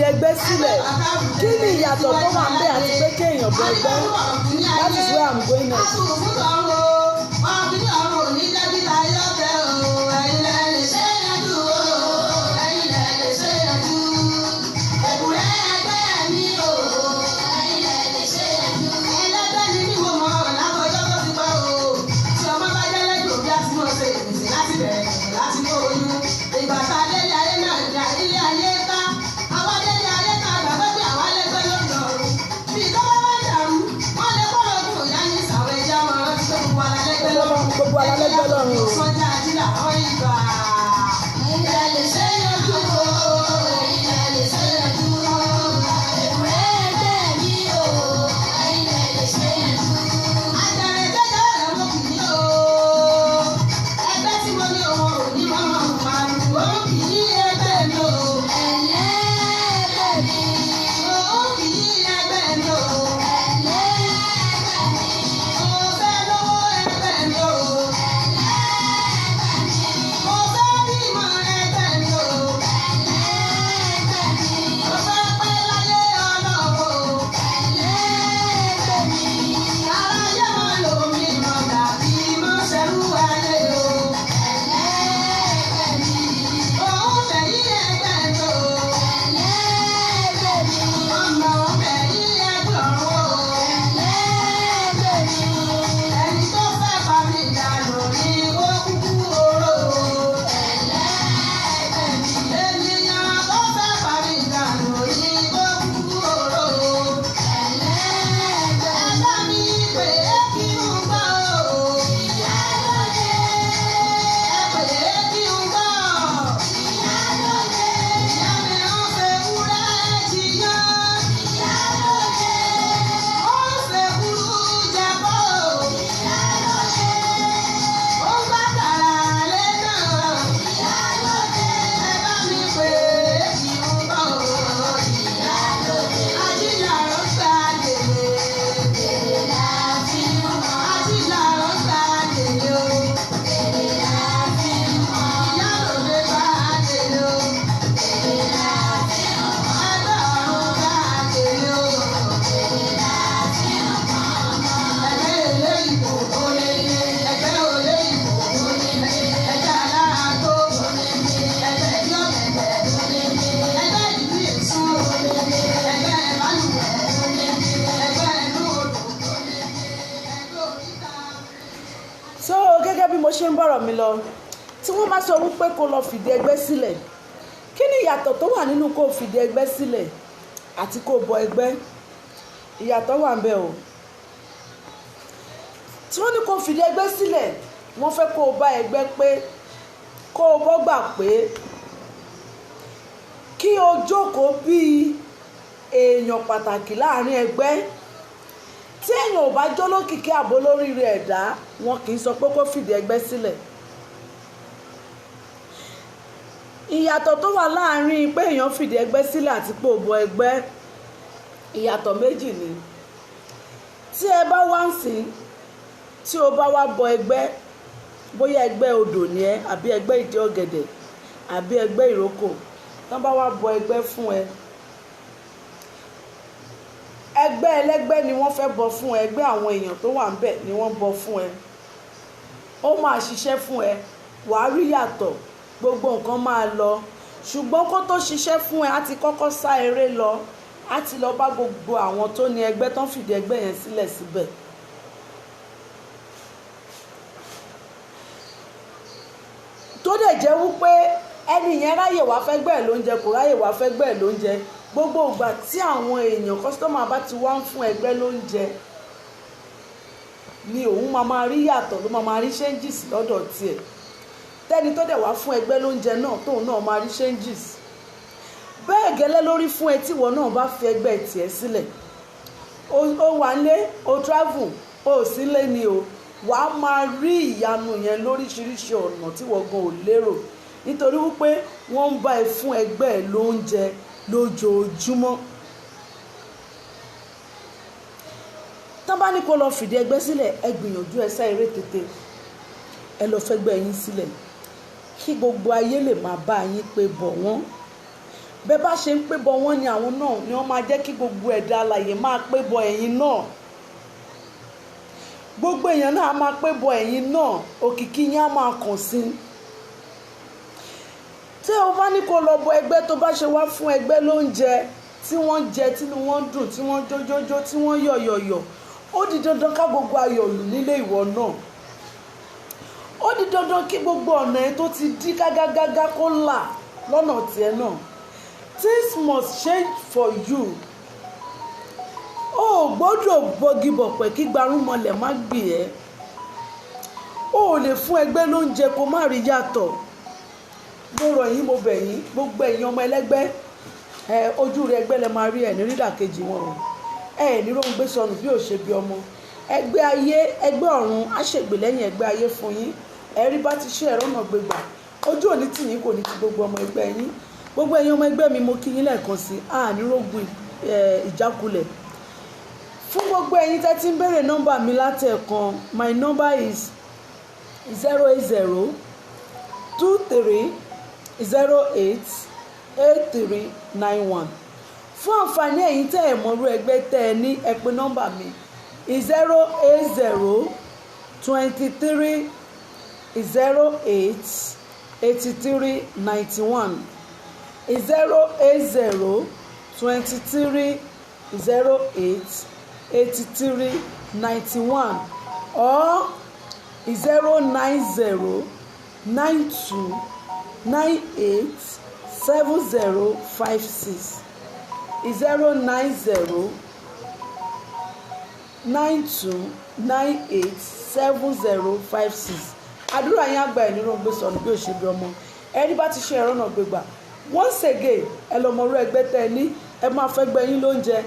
Ẹgbẹ́ sílẹ̀, kí ni ìyàtọ̀ tó wà ń bẹ àti pé kéèyàn bọ ẹgbẹ́? That is where I'm going next. Gbogbo alálẹ́gbẹ́ lọ́rùn o. ọ̀rọ̀ mi lọ tí wọ́n bá sọ wípé kó lọ fìdí ẹgbẹ́ sílẹ̀ kí ni ìyàtọ̀ tó wà nínú kó fìdí ẹgbẹ́ sílẹ̀ àti kó bọ ẹgbẹ́? ìyàtọ̀ wà ń bẹ o. tí wọ́n ní kó fìdí ẹgbẹ́ sílẹ̀ wọ́n fẹ́ kó o bá ẹgbẹ́ pé kó o bọ́ gbà pé kí o jókòó bíi èèyàn pàtàkì láàrin ẹgbẹ́. tí èèyàn ò bá jólókìkí àbó lóríire ẹ̀dá wọn kì í sọ pé kó fìdí ẹgbẹ́ sílẹ̀. ìyàtọ̀ tó wà láàrin pé èèyàn fìdí ẹgbẹ́ sílẹ̀ àti pé ò bọ ẹgbẹ́ ìyàtọ̀ méjì ni. tí ẹ bá wá ń sìn tí o bá wá bọ ẹgbẹ́ bóyá ẹgbẹ́ odò ni ẹ àbí ẹgbẹ́ ìdí ọ̀gẹ̀dẹ̀ àbí ẹgbẹ́ ìrókò tán bá wá bọ ẹgbẹ́ fún ẹ ẹgbẹ́ ẹlẹ́gbẹ́ ni wọ́n fẹ́ bọ fún ẹ ẹgbẹ́ àwọn èèyàn tó wà ńbẹ̀ ni wọ́n bọ fún ẹ ó máa ṣiṣẹ́ fún ẹ wàá rí yàtọ̀ gbogbo nǹkan máa lọ ṣùgbọ́n kó tó ṣiṣẹ́ fún ẹ á ti kọ́kọ́ sá eré lọ á ti lọ bá gbogbo àwọn tó ní ẹgbẹ́ tán fìdí ẹgbẹ́ yẹn sílẹ̀ síbẹ̀. tó dẹ̀ jẹ́ wípé ẹni yẹn ráyè wá fẹ́ gbẹ́ ẹ̀ lóúnjẹ kò ráyè wá fẹ́ gbẹ́ ẹ̀ lóúnjẹ gbogbo ìgbà tí àwọn èèyàn kọ́sítọ́mà bá ti wá ń fún ẹgbẹ́ lóúnjẹ ni òun máa rí yàtọ̀ ló máa rí changes lọ́dọ̀ tiẹ̀ tẹ́ni tó dẹ̀ wá fún ẹgbẹ́ lóúnjẹ náà tóun náà máa rí changes bẹ́ẹ̀ gẹ́lẹ́ lórí fún ẹ tíwọ náà bá fi ẹgbẹ́ tiẹ̀ sílẹ̀ ó wà ń lé ó travel ó sílé ni o wàá máa rí ìyanu yẹn lóríṣiríṣi ọ̀nà tí wọ́n gan ò lérò nítorí wípé wọ́n ń bá ẹ fún ẹgbẹ́ ẹ lóúnjẹ lójoojúmọ́. tán bá ní kó lọ fìdí ẹgbẹ́ sílẹ̀ ẹ gbìyànjú ẹ sá eré tètè ẹ lọ fẹ́gbẹ́ yín sílẹ̀ kí gbogbo ayé lè máa bá yín pé bọ̀ wọ́n bẹ́ẹ̀ bá ṣe ń pé bọ̀ wọ́n ni àwọn náà ni wọ́n máa jẹ́ kí gbogbo ẹ̀dá alààyè máa pé bọ̀ ẹ̀yin náà gbogbo èèyàn náà máa pé bọ̀ ẹ̀yin náà òkìkí yín á máa kàn sí i. tí o bá ní kó lọ bọ ẹgbẹ́ tó bá ṣe wá fún ẹgbẹ́ lóúnjẹ tí wọ́n jẹ tínú wọn dùn tí wọ́n jójójó tí wọ́n yọ̀yọ̀yọ̀ ó di dandan ká gbogbo ayọ̀ lù nílé ìwọ náà ó di dandan kí gbogbo ọ̀nà ẹ tó ti dí gágágágá kó là lọ́nà tiẹ̀ náà. Things must change for you. o gbọ́dọ̀ bọ́gi bọ̀pẹ̀ kí gbarúmọlẹ̀ má gbé ẹ́ o lè fún ẹgbẹ́ lóúnjẹ kó má rí yàtọ̀. mo rọ̀ yín mo bẹ̀ yín gbogbo ẹ̀yin ọmọ ẹlẹ́gbẹ́ ojú rẹ ẹgbẹ́ lẹ máa rí ẹ̀ ní rídàkejì wọn o ní róun gbé sọnù bí ò ṣe bí ọmọ ẹgbẹ́ ayé ẹgbẹ́ ọ̀run á ṣègbè lẹ́yìn ẹgbẹ́ ayé fún yín ẹ̀rí bá ti ṣe ẹ̀rọ náà gbégbà ojú òní tì yín kò ní ti gbogbo ọmọ ẹgbẹ́ yín gbogbo ẹ̀yin ọmọ ẹgbẹ́ mi mo kí yín lẹ́ẹ̀kan sí ní rógun ìjákulẹ̀ fún gbogbo ẹ̀yin tẹ́ ti ń béèrè nọ́mbà mi látẹ̀ẹ̀kan my number is 08023088391 fún àǹfààní ẹ̀yin tẹ́ ẹ̀ mọ̀rú ẹgbẹ́ tẹ́ ẹ ní ẹ pè nọ́mbà mi 08023088391 08023088391 or 09092987056 09092987056 àdúrà yín àgbà ẹ̀ nínú gbé sọ̀nù bí òṣèlú ọmọ ẹni bá ti ṣe ẹ̀rọ náà gbégbà once again ẹ lọ mọ̀rú ẹgbẹ́ tẹ́ ẹ ní ẹ máa fẹ́ gbẹ́ yín lóúnjẹ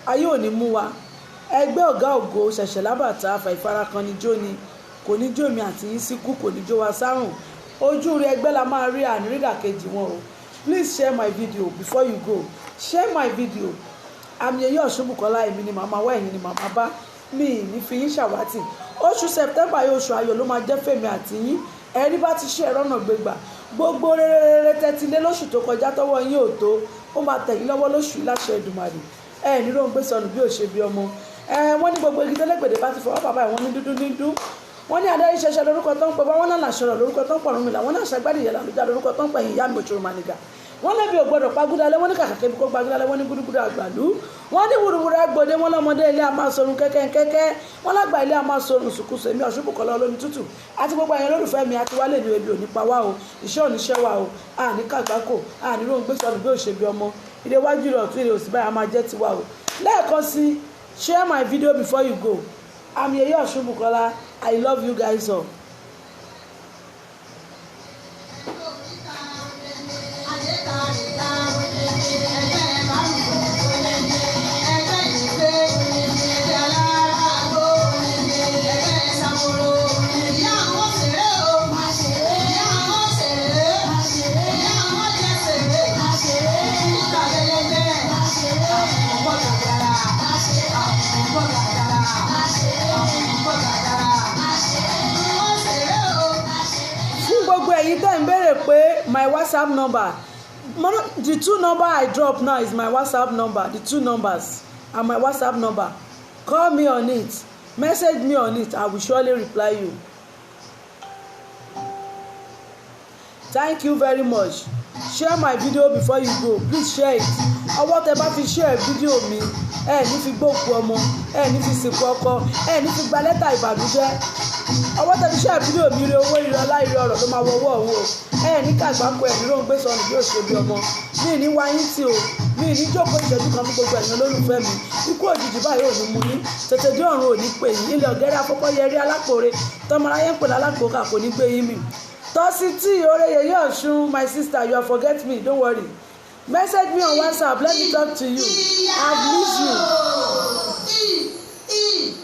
ayé òní mú wa ẹgbẹ́ ọ̀gá ògo ṣẹ̀ṣẹ̀ lábàtà àfàìfarakan ni jó ni kò ní jó mi àti yín síkú kò ní jó wa sárùn ojú rẹ ẹgbẹ́ la máa rí ànírídàkejì wọn o please share my video before you go share my video àmì ẹ̀yọ́ Ọ̀ṣunbùkọ́lá èmi ni màmá wá ẹ̀yìn ni màmá bá mi ní fi yín ṣàwátì oṣù September yóò oṣù ayọ̀ ló máa jẹ́ fèmí àti yín ẹni bá ti ṣe ẹ̀rọ náà gbégbà gbogbo rere tẹ́tí lé lóṣù tó kọjá tọ́wọ́ yín ò tó ó máa tẹ̀yìn lọ́wọ́ lóṣù láṣẹ Èdùmàrè ní ló ń gbé sọnù bí ò ṣe bí ọmọ wọ́n ní gbogbo igi tẹ́lẹ̀gbẹ̀dẹ̀ bá ti fọwọ́ bàbá ìwọ́n ní dúdú wọ́n ní adarí ṣẹṣẹ lórúkọ tó ń pẹ bá wọ́n náà làṣọrọ̀ lórúkọ tó ń pọ̀rún mi là wọ́n náà ṣàgbádìí ìyàlá lójà lórúkọ tó ń pẹ ìyá mi òṣòro mànìgà wọ́n lẹ́bi ò gbọ́dọ̀ pagúdalẹ̀ wọ́n ní kàkà kébi kó pagúdalẹ̀ wọ́n ní gúdúgúdú àgbàlú wọ́n ní wùrùwùrù agbòde wọ́n lọ́mọdé ilé a máa sorun kẹ́kẹ́kẹ́kẹ́ wọ́n lágbà ilé a máa sorun sùkúsù èmi Ọ̀ṣunbùkọ́lá olómi tútù àti gbogbo àyẹn lólùfẹ́ mi àti wálé ní ebi ò ní pa wá o iṣẹ́ ò ní ṣẹ́ wa o àní kàgbákò àní róhùn gbé sọnù bí ò ṣe bí ọmọ ilé wájú rẹ̀ ọ̀tún ilé òsì báyìí a máa jẹ́ tiwa o lẹ́ẹ̀kan sí share my video before you go. I'm Yeye Ọ̀ṣunbùkọ́lá. I love you guys all. My WhatsApp number, the 2 number I drop now is my WhatsApp number. The 2 numbers are my WhatsApp number. Call me on it, message me on it. I will surely reply you. Thank you very much. Share my video before you go. Please share it. Ọwọ́ tẹ́ bá fi share video mi, ẹ ní fi gbóòkú ọmọ, ẹ ní fi sìnkú ọkọ, ẹ ní fi gba lẹ́tà ìbànújẹ́. Ọwọ́ tẹ́ fi share video mi ire owó ire ọlá ire ọ̀rọ̀ tó máa wọ owó òun o. Ẹ ní kàgbákò ẹ̀ ní ló ń gbé sọnù bí òṣèlú bí ọmọ. Mi ní wáyé tí o, mi ní jókòó ìṣẹ́jú kan fún gbogbo ẹ̀yàn olólùfẹ́ mi. Ikú òjijì báyìí ò ní mú ní. Tètè dé ọ̀run ò ní pè yín. Ilé ọ̀gẹ́rẹ́ afọ́kọ́ yẹrí alákòore. Tọmọláyé ń pè lálákòókà kò ní gbé yín mì. Tọ́sítì Oreyeye Ọ̀ṣun, my sister, you are forget me, don't worry. Message me on WhatsApp, let me talk to you. I've missed you.